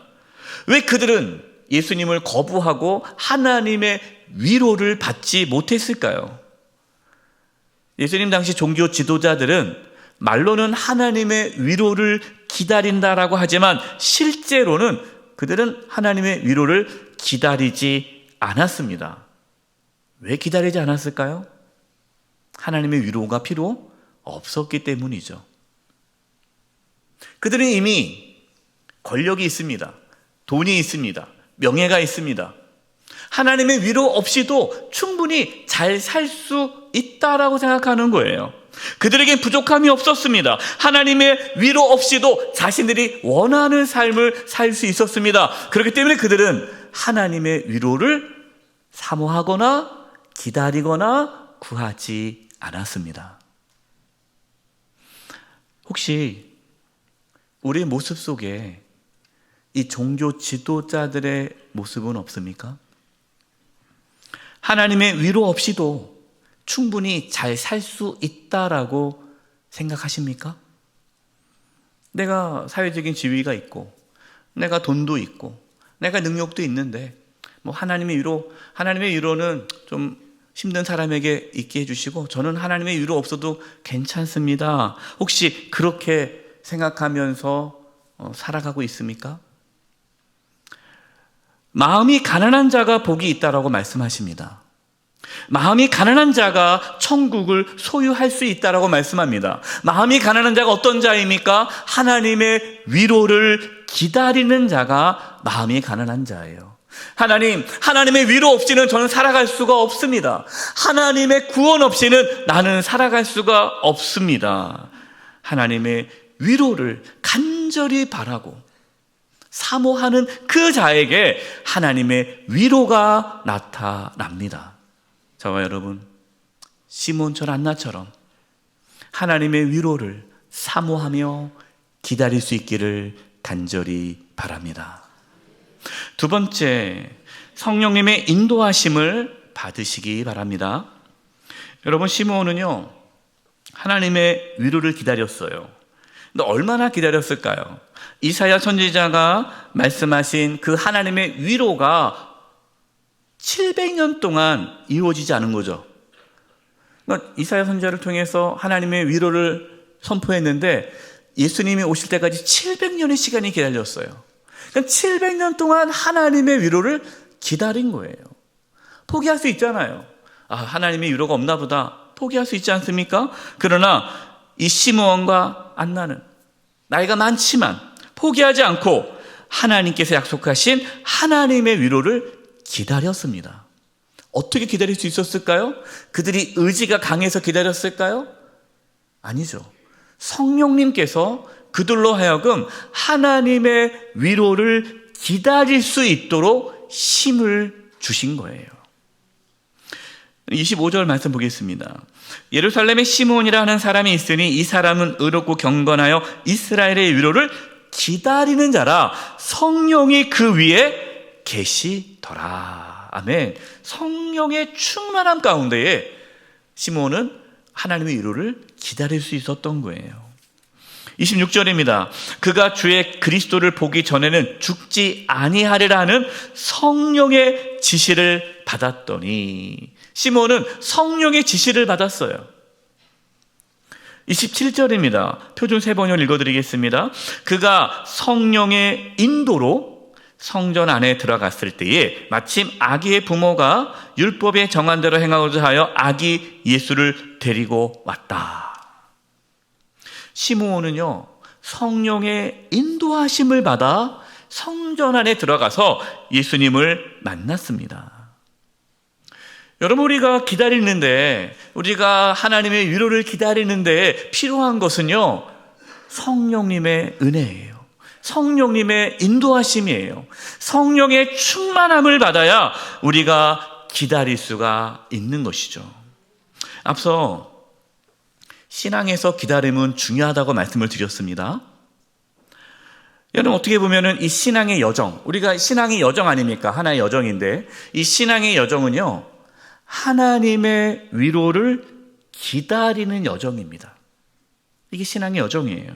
왜 그들은 예수님을 거부하고 하나님의 위로를 받지 못했을까요? 예수님 당시 종교 지도자들은 말로는 하나님의 위로를 기다린다라고 하지만 실제로는 그들은 하나님의 위로를 기다리지 않았습니다. 왜 기다리지 않았을까요? 하나님의 위로가 필요 없었기 때문이죠. 그들은 이미 권력이 있습니다. 돈이 있습니다. 명예가 있습니다. 하나님의 위로 없이도 충분히 잘 살 수 있다라고 생각하는 거예요. 그들에겐 부족함이 없었습니다. 하나님의 위로 없이도 자신들이 원하는 삶을 살 수 있었습니다. 그렇기 때문에 그들은 하나님의 위로를 사모하거나 기다리거나 구하지 않았습니다. 혹시 우리의 모습 속에 이 종교 지도자들의 모습은 없습니까? 하나님의 위로 없이도 충분히 잘 살 수 있다라고 생각하십니까? 내가 사회적인 지위가 있고, 내가 돈도 있고, 내가 능력도 있는데, 하나님의 위로는 좀 힘든 사람에게 있게 해주시고, 저는 하나님의 위로 없어도 괜찮습니다. 혹시 그렇게 생각하면서 살아가고 있습니까? 마음이 가난한 자가 복이 있다라고 말씀하십니다. 마음이 가난한 자가 천국을 소유할 수 있다라고 말씀합니다. 마음이 가난한 자가 어떤 자입니까? 하나님의 위로를 기다리는 자가 마음이 가난한 자예요. 하나님의 위로 없이는 저는 살아갈 수가 없습니다. 하나님의 구원 없이는 나는 살아갈 수가 없습니다. 하나님의 위로를 간절히 바라고 사모하는 그 자에게 하나님의 위로가 나타납니다. 저와 여러분, 시몬처럼 안나처럼 하나님의 위로를 사모하며 기다릴 수 있기를 간절히 바랍니다. 두 번째, 성령님의 인도하심을 받으시기 바랍니다. 여러분, 시몬은요, 하나님의 위로를 기다렸어요. 근데 얼마나 기다렸을까요? 이사야 선지자가 말씀하신 그 하나님의 위로가 700년 동안 이루어지지 않은 거죠. 그러니까 이사야 선지자를 통해서 하나님의 위로를 선포했는데 예수님이 오실 때까지 700년의 시간이 기다렸어요. 그러니까 700년 동안 하나님의 위로를 기다린 거예요. 포기할 수 있잖아요. 하나님의 위로가 없나 보다. 포기할 수 있지 않습니까? 그러나 이 시므온과 안나는 나이가 많지만 포기하지 않고 하나님께서 약속하신 하나님의 위로를 기다렸습니다. 어떻게 기다릴 수 있었을까요? 그들이 의지가 강해서 기다렸을까요? 아니죠. 성령님께서 그들로 하여금 하나님의 위로를 기다릴 수 있도록 힘을 주신 거예요. 25절 말씀 보겠습니다. 예루살렘에 시므온이라 하는 사람이 있으니 이 사람은 의롭고 경건하여 이스라엘의 위로를 기다리는 자라. 성령이 그 위에 계시더라. 아멘. 성령의 충만함 가운데에 시므온은 하나님의 위로를 기다릴 수 있었던 거예요. 26절입니다. 그가 주의 그리스도를 보기 전에는 죽지 아니하리라 하는 성령의 지시를 받았더니, 시몬은 성령의 지시를 받았어요. 27절입니다. 표준 세번역 읽어드리겠습니다. 그가 성령의 인도로 성전 안에 들어갔을 때에 마침 아기의 부모가 율법에 정한 대로 행하고자 하여 아기 예수를 데리고 왔다. 시므온은요, 성령의 인도하심을 받아 성전 안에 들어가서 예수님을 만났습니다. 여러분, 우리가 기다리는데, 우리가 하나님의 위로를 기다리는데 필요한 것은요, 성령님의 은혜예요. 성령님의 인도하심이에요. 성령의 충만함을 받아야 우리가 기다릴 수가 있는 것이죠. 앞서 신앙에서 기다림은 중요하다고 말씀을 드렸습니다. 여러분, 어떻게 보면은 이 신앙의 여정, 우리가 신앙의 여정 아닙니까? 하나의 여정인데, 이 신앙의 여정은요, 하나님의 위로를 기다리는 여정입니다. 이게 신앙의 여정이에요.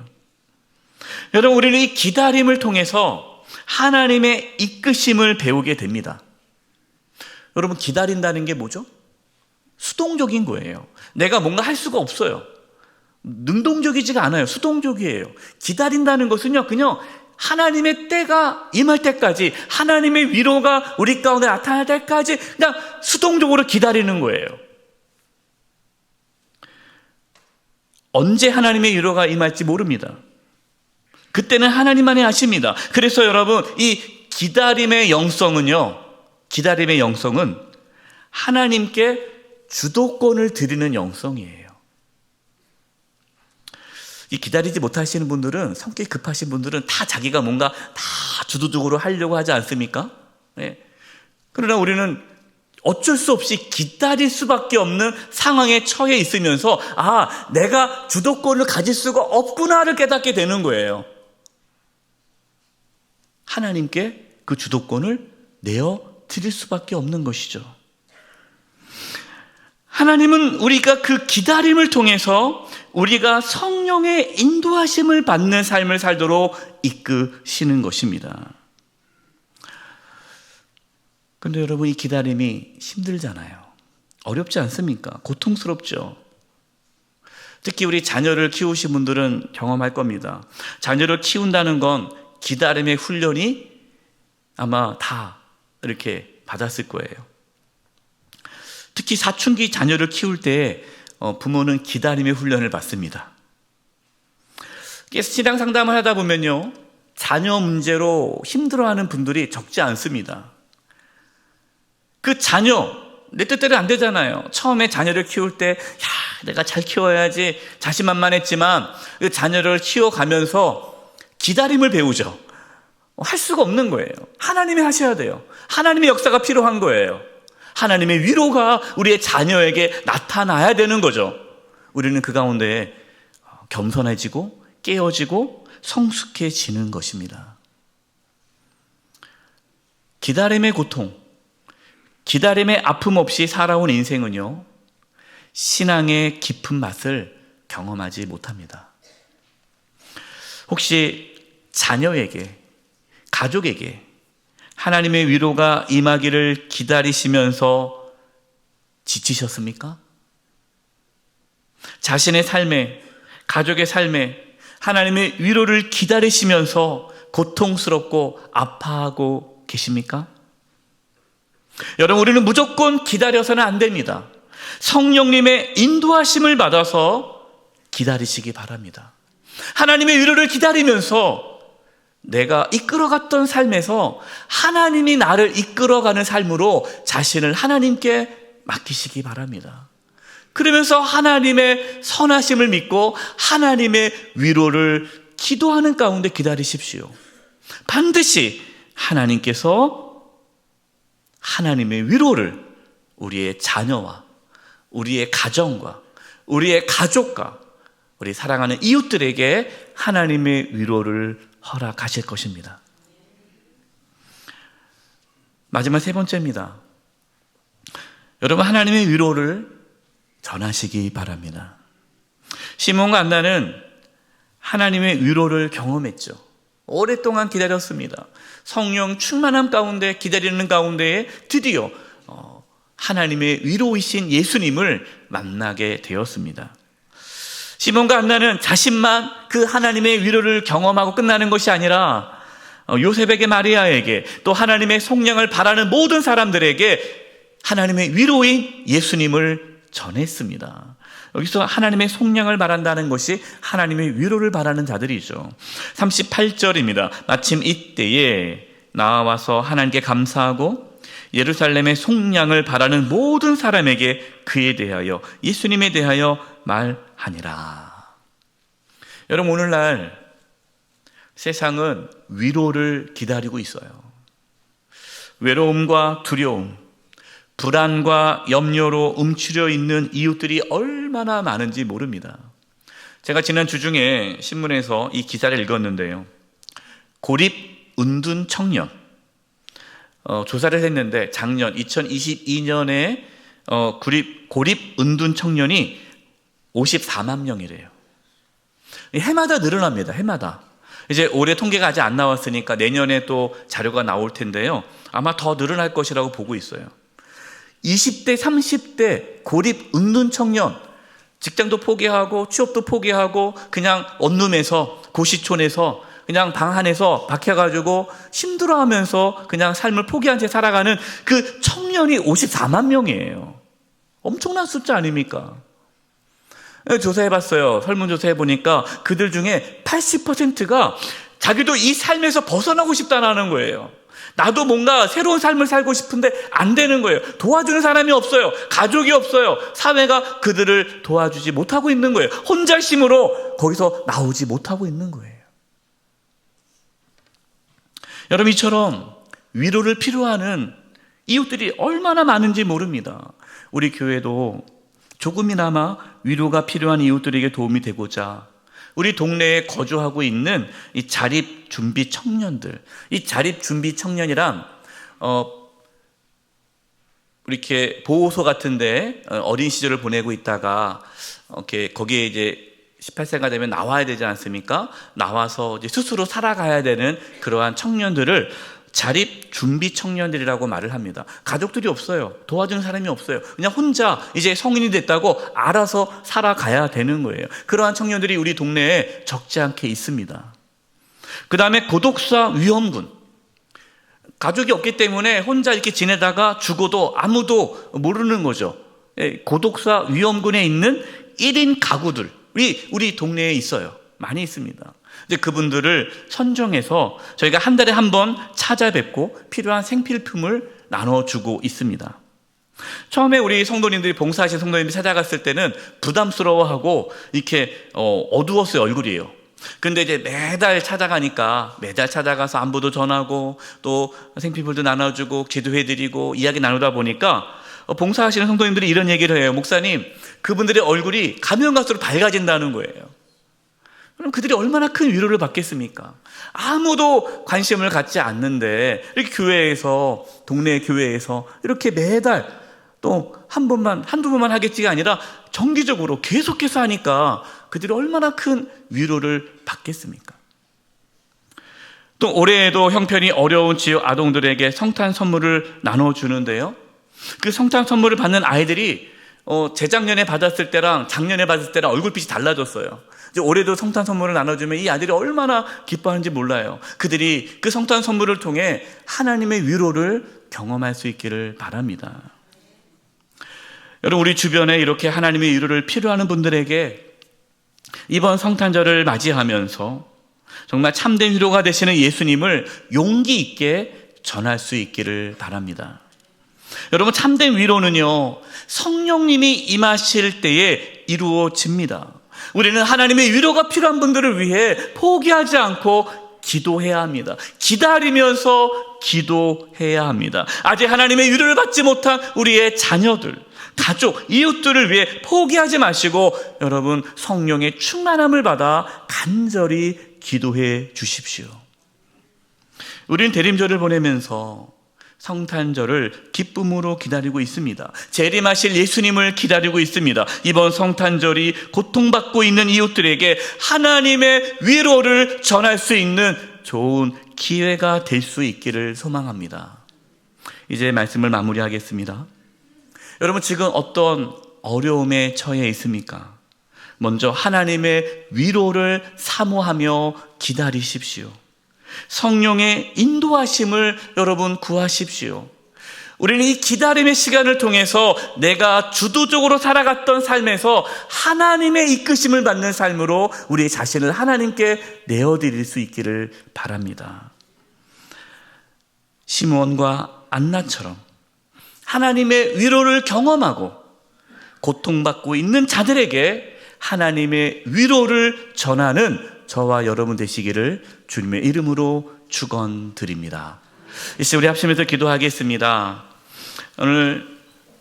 여러분, 우리는 이 기다림을 통해서 하나님의 이끄심을 배우게 됩니다. 여러분, 기다린다는 게 뭐죠? 수동적인 거예요. 내가 뭔가 할 수가 없어요. 능동적이지가 않아요. 수동적이에요. 기다린다는 것은요, 그냥 하나님의 때가 임할 때까지, 하나님의 위로가 우리 가운데 나타날 때까지 그냥 수동적으로 기다리는 거예요. 언제 하나님의 위로가 임할지 모릅니다. 그때는 하나님만이 아십니다. 그래서 여러분, 이 기다림의 영성은요, 기다림의 영성은 하나님께 주도권을 드리는 영성이에요. 이 기다리지 못하시는 분들은, 성격이 급하신 분들은 다 자기가 뭔가 다 주도적으로 하려고 하지 않습니까? 네. 그러나 우리는 어쩔 수 없이 기다릴 수밖에 없는 상황에 처해 있으면서, 아, 내가 주도권을 가질 수가 없구나를 깨닫게 되는 거예요. 하나님께 그 주도권을 내어 드릴 수밖에 없는 것이죠. 하나님은 우리가 그 기다림을 통해서 우리가 성령의 인도하심을 받는 삶을 살도록 이끄시는 것입니다. 그런데 여러분, 이 기다림이 힘들잖아요. 어렵지 않습니까? 고통스럽죠. 특히 우리 자녀를 키우신 분들은 경험할 겁니다. 자녀를 키운다는 건 기다림의 훈련이 아마 다 이렇게 받았을 거예요. 특히 사춘기 자녀를 키울 때 부모는 기다림의 훈련을 받습니다. 신앙 상담을 하다 보면요, 자녀 문제로 힘들어하는 분들이 적지 않습니다. 그 자녀, 내 뜻대로 안 되잖아요. 처음에 자녀를 키울 때, 내가 잘 키워야지 자신만만했지만 그 자녀를 키워가면서 기다림을 배우죠. 할 수가 없는 거예요. 하나님이 하셔야 돼요. 하나님의 역사가 필요한 거예요. 하나님의 위로가 우리의 자녀에게 나타나야 되는 거죠. 우리는 그 가운데 겸손해지고 깨어지고 성숙해지는 것입니다. 기다림의 고통, 기다림의 아픔 없이 살아온 인생은요, 신앙의 깊은 맛을 경험하지 못합니다. 혹시 자녀에게, 가족에게 하나님의 위로가 임하기를 기다리시면서 지치셨습니까? 자신의 삶에, 가족의 삶에 하나님의 위로를 기다리시면서 고통스럽고 아파하고 계십니까? 여러분, 우리는 무조건 기다려서는 안 됩니다. 성령님의 인도하심을 받아서 기다리시기 바랍니다. 하나님의 위로를 기다리면서 내가 이끌어갔던 삶에서 하나님이 나를 이끌어가는 삶으로 자신을 하나님께 맡기시기 바랍니다. 그러면서 하나님의 선하심을 믿고 하나님의 위로를 기도하는 가운데 기다리십시오. 반드시 하나님께서 하나님의 위로를 우리의 자녀와 우리의 가정과 우리의 가족과 우리 사랑하는 이웃들에게 하나님의 위로를 허락하실 것입니다. 마지막 세 번째입니다. 여러분, 하나님의 위로를 전하시기 바랍니다. 시몬과 안나는 하나님의 위로를 경험했죠. 오랫동안 기다렸습니다. 성령 충만함 가운데 기다리는 가운데에 드디어 하나님의 위로이신 예수님을 만나게 되었습니다. 시몬과 안나는 자신만 그 하나님의 위로를 경험하고 끝나는 것이 아니라 요셉에게, 마리아에게, 또 하나님의 속량을 바라는 모든 사람들에게 하나님의 위로인 예수님을 전했습니다. 여기서 하나님의 속량을 바란다는 것이 하나님의 위로를 바라는 자들이죠. 38절입니다. 마침 이때에 나와서 하나님께 감사하고 예루살렘의 속량을 바라는 모든 사람에게 그에 대하여, 예수님에 대하여 말하니라. 여러분, 오늘날 세상은 위로를 기다리고 있어요. 외로움과 두려움, 불안과 염려로 움츠려 있는 이웃들이 얼마나 많은지 모릅니다. 제가 지난 주 중에 신문에서 이 기사를 읽었는데요. 고립 은둔 청년, 조사를 했는데 작년 2022년에 고립 은둔 청년이 54만 명이래요. 해마다 늘어납니다. 해마다. 이제 올해 통계가 아직 안 나왔으니까 내년에 또 자료가 나올 텐데요. 아마 더 늘어날 것이라고 보고 있어요. 20대, 30대 고립 은둔 청년, 직장도 포기하고 취업도 포기하고 그냥 원룸에서, 고시촌에서 그냥 방 안에서 박혀가지고 힘들어하면서 그냥 삶을 포기한 채 살아가는 그 청년이 54만 명이에요. 엄청난 숫자 아닙니까? 조사해봤어요. 설문조사 해보니까 그들 중에 80%가 자기도 이 삶에서 벗어나고 싶다는 거예요. 나도 뭔가 새로운 삶을 살고 싶은데 안 되는 거예요. 도와주는 사람이 없어요. 가족이 없어요. 사회가 그들을 도와주지 못하고 있는 거예요. 혼자심으로 거기서 나오지 못하고 있는 거예요. 여러분, 이처럼 위로를 필요하는 이웃들이 얼마나 많은지 모릅니다. 우리 교회도 조금이나마 위로가 필요한 이웃들에게 도움이 되고자 우리 동네에 거주하고 있는 이 자립준비 청년들, 이 자립준비 청년이란 이렇게 보호소 같은데 어린 시절을 보내고 있다가 이렇게 거기에 이제 18세가 되면 나와야 되지 않습니까? 나와서 이제 스스로 살아가야 되는 그러한 청년들을 자립 준비 청년들이라고 말을 합니다. 가족들이 없어요. 도와주는 사람이 없어요. 그냥 혼자 이제 성인이 됐다고 알아서 살아가야 되는 거예요. 그러한 청년들이 우리 동네에 적지 않게 있습니다. 그 다음에 고독사 위험군. 가족이 없기 때문에 혼자 이렇게 지내다가 죽어도 아무도 모르는 거죠. 고독사 위험군에 있는 1인 가구들. 우리 동네에 있어요. 많이 있습니다. 이제 그분들을 선정해서 저희가 한 달에 한 번 찾아뵙고 필요한 생필품을 나눠주고 있습니다. 처음에 우리 성도님들이, 봉사하신 성도님들이 찾아갔을 때는 부담스러워하고 이렇게 어두웠어요, 얼굴이에요. 근데 이제 매달 찾아가서 안부도 전하고 또 생필품도 나눠주고 기도해드리고 이야기 나누다 보니까 봉사하시는 성도님들이 이런 얘기를 해요. 목사님, 그분들의 얼굴이 가면 갈수록 밝아진다는 거예요. 그럼 그들이 얼마나 큰 위로를 받겠습니까? 아무도 관심을 갖지 않는데 이렇게 교회에서, 동네 교회에서 이렇게 매달 또 한두 번만 하겠지가 아니라 정기적으로 계속해서 하니까 그들이 얼마나 큰 위로를 받겠습니까? 또 올해에도 형편이 어려운 지역 아동들에게 성탄 선물을 나눠주는데요. 그 성탄 선물을 받는 아이들이 재작년에 받았을 때랑 작년에 받았을 때랑 얼굴빛이 달라졌어요. 이제 올해도 성탄 선물을 나눠주면 이 아들이 얼마나 기뻐하는지 몰라요. 그들이 그 성탄 선물을 통해 하나님의 위로를 경험할 수 있기를 바랍니다. 여러분, 우리 주변에 이렇게 하나님의 위로를 필요하는 분들에게 이번 성탄절을 맞이하면서 정말 참된 위로가 되시는 예수님을 용기 있게 전할 수 있기를 바랍니다. 여러분, 참된 위로는요, 성령님이 임하실 때에 이루어집니다. 우리는 하나님의 위로가 필요한 분들을 위해 포기하지 않고 기도해야 합니다. 기다리면서 기도해야 합니다. 아직 하나님의 위로를 받지 못한 우리의 자녀들, 가족, 이웃들을 위해 포기하지 마시고 여러분, 성령의 충만함을 받아 간절히 기도해 주십시오. 우리는 대림절을 보내면서 성탄절을 기쁨으로 기다리고 있습니다. 재림하실 예수님을 기다리고 있습니다. 이번 성탄절이 고통받고 있는 이웃들에게 하나님의 위로를 전할 수 있는 좋은 기회가 될 수 있기를 소망합니다. 이제 말씀을 마무리하겠습니다. 여러분, 지금 어떤 어려움에 처해 있습니까? 먼저 하나님의 위로를 사모하며 기다리십시오. 성령의 인도하심을 여러분 구하십시오. 우리는 이 기다림의 시간을 통해서 내가 주도적으로 살아갔던 삶에서 하나님의 이끄심을 받는 삶으로 우리의 자신을 하나님께 내어드릴 수 있기를 바랍니다. 시므온과 안나처럼 하나님의 위로를 경험하고 고통받고 있는 자들에게 하나님의 위로를 전하는 저와 여러분 되시기를 주님의 이름으로 축원드립니다. 이제 우리 합심해서 기도하겠습니다. 오늘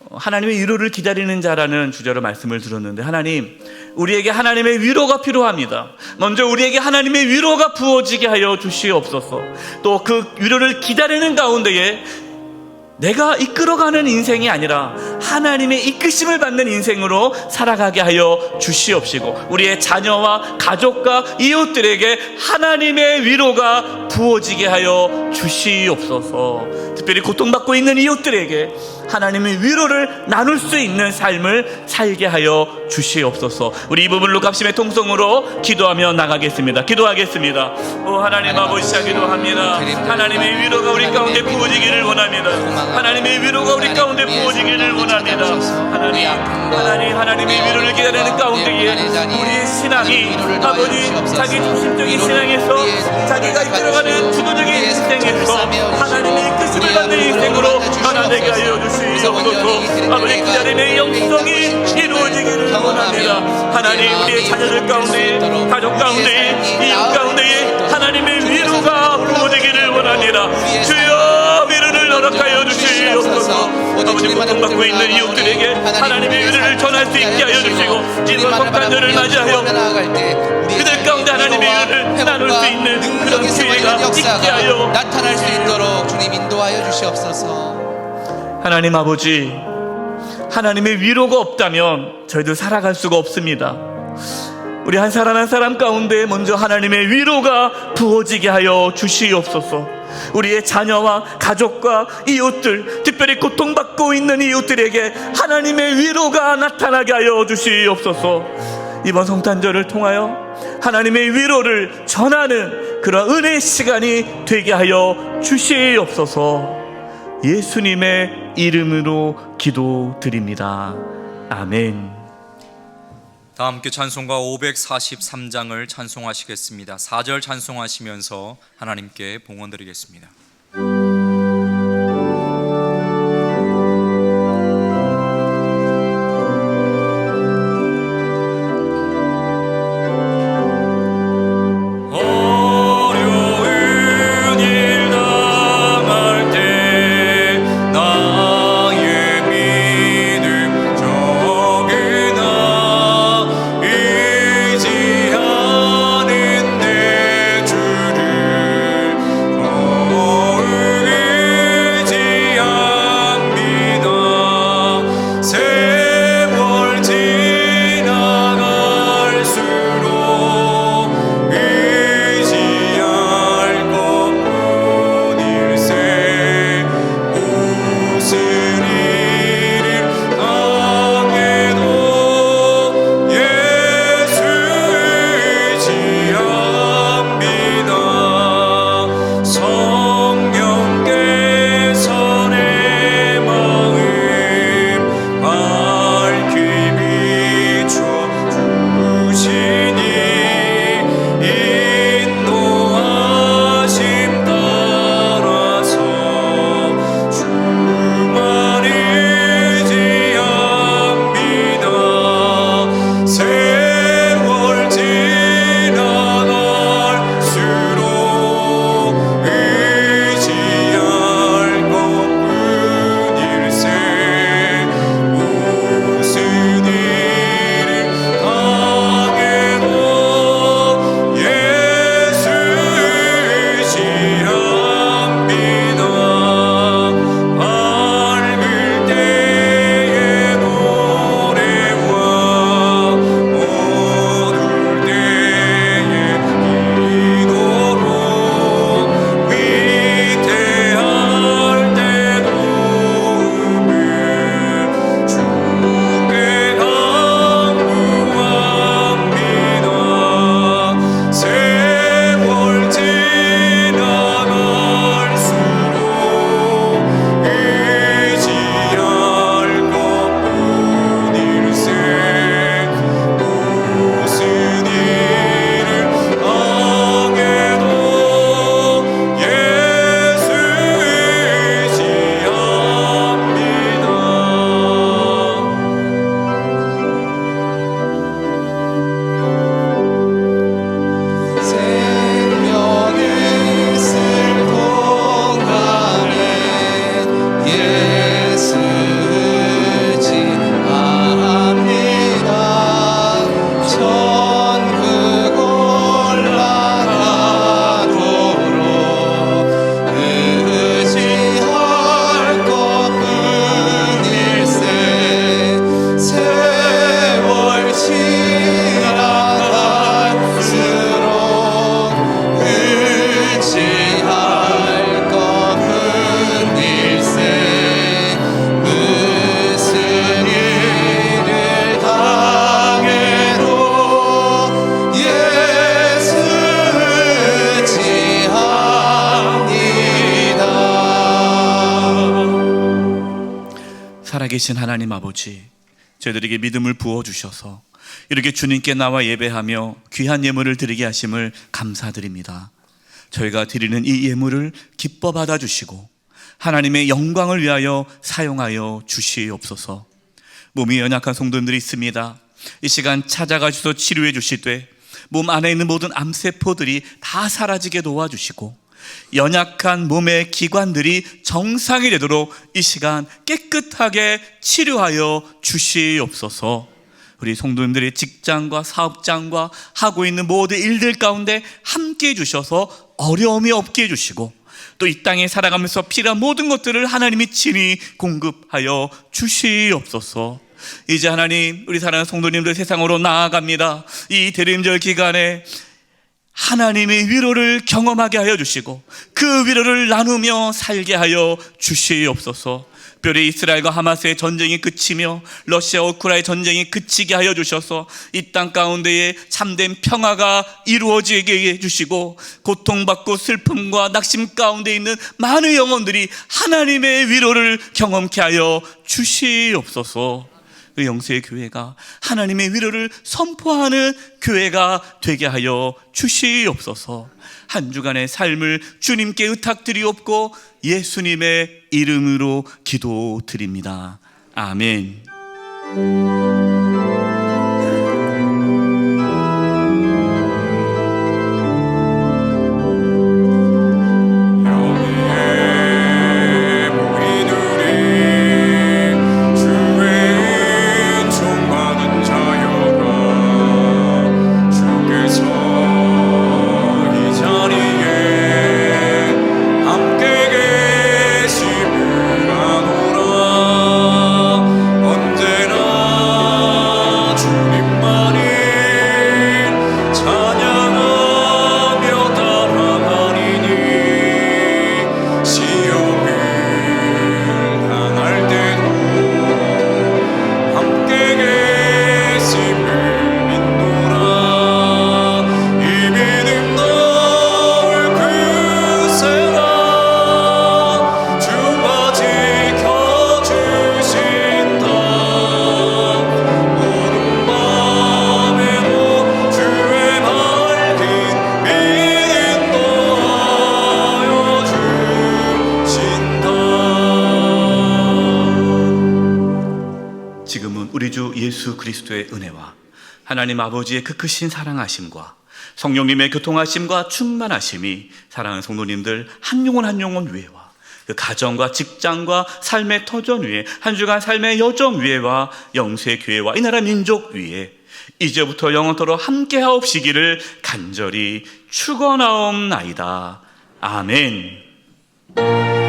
하나님의 위로를 기다리는 자라는 주제로 말씀을 들었는데, 하나님, 우리에게 하나님의 위로가 필요합니다. 먼저 우리에게 하나님의 위로가 부어지게 하여 주시옵소서. 또 그 위로를 기다리는 가운데에 내가 이끌어가는 인생이 아니라 하나님의 이끄심을 받는 인생으로 살아가게 하여 주시옵시고, 우리의 자녀와 가족과 이웃들에게 하나님의 위로가 부어지게 하여 주시옵소서. 특별히 고통받고 있는 이웃들에게 하나님의 위로를 나눌 수 있는 삶을 살게 하여 주시옵소서. 우리 이 부분을 값심의 통성으로 기도하며 나가겠습니다. 기도하겠습니다. 오 하나님 아버지, 기도합니다. 하나님의 위로가 우리 가운데 부어지기를 원합니다. 하나님의 위로가 우리 가운데 부어지기를 원합니다. 하나님의 위로를 기다리는 가운데에 우리의 신앙이 아버지 자기 중심적인 신앙에서 자기가 이끌어가는 주도적인 인생에서 하나님의 이끄심을 받는 인생으로 변화되게 하여 주시옵소서. 아버지 그 자리의 영성이 이루어지기를 원합니다. 하나님 우리의 자녀들 가운데, 가족 가운데, 이웃 가운데 하나님의 위로가 부어지기를 원합니다. 주여 위로를 허락하여 주시옵소서. 아버지 고통받고 있는 이웃들에게 하나님의 위로를 전할 수 있게 하여 주시고, 이번 성탄절을 맞이하여 그들 가운데 하나님의 위로를 나눌 수 있는 그런 기회가 있게 하여 나타날 수 있도록 주님 인도하여 주시옵소서. 하나님 아버지, 하나님의 위로가 없다면 저희들 살아갈 수가 없습니다. 우리 한 사람 한 사람 가운데 먼저 하나님의 위로가 부어지게 하여 주시옵소서. 우리의 자녀와 가족과 이웃들, 특별히 고통받고 있는 이웃들에게 하나님의 위로가 나타나게 하여 주시옵소서. 이번 성탄절을 통하여 하나님의 위로를 전하는 그런 은혜의 시간이 되게 하여 주시옵소서. 예수님의 이름으로 기도드립니다. 아멘. 다 함께 찬송가 543장을 찬송하시겠습니다. 4절 찬송하시면서 하나님께 봉헌드리겠습니다. 오 살아계신 하나님 아버지, 저희들에게 믿음을 부어주셔서 이렇게 주님께 나와 예배하며 귀한 예물을 드리게 하심을 감사드립니다. 저희가 드리는 이 예물을 기뻐 받아주시고 하나님의 영광을 위하여 사용하여 주시옵소서. 몸이 연약한 성도님들이 있습니다. 이 시간 찾아가셔서 치료해 주시되 몸 안에 있는 모든 암세포들이 다 사라지게 도와주시고 연약한 몸의 기관들이 정상이 되도록 이 시간 깨끗하게 치료하여 주시옵소서. 우리 성도님들의 직장과 사업장과 하고 있는 모든 일들 가운데 함께 해주셔서 어려움이 없게 해주시고 또 이 땅에 살아가면서 필요한 모든 것들을 하나님이 친히 공급하여 주시옵소서. 이제 하나님, 우리 사랑하는 성도님들 세상으로 나아갑니다. 이 대림절 기간에 하나님의 위로를 경험하게 하여 주시고 그 위로를 나누며 살게 하여 주시옵소서. 특별히 이스라엘과 하마스의 전쟁이 그치며 러시아 우크라이나의 전쟁이 그치게 하여 주셔서 이 땅 가운데에 참된 평화가 이루어지게 해주시고 고통받고 슬픔과 낙심 가운데 있는 많은 영혼들이 하나님의 위로를 경험케 하여 주시옵소서. 그 영세의 교회가 하나님의 위로를 선포하는 교회가 되게 하여 주시옵소서. 한 주간의 삶을 주님께 의탁드리옵고 예수님의 이름으로 기도드립니다. 아멘. 예수 그리스도의 은혜와 하나님 아버지의 그 크신 사랑하심과 성령님의 교통하심과 충만하심이 사랑하는 성도님들 한 영혼 한 영혼 위에와 그 가정과 직장과 삶의 터전 위에 한 주간 삶의 여정 위에와 영세 교회와 이 나라 민족 위에 이제부터 영원토록 함께 하옵시기를 간절히 축원하옵나이다. 아멘.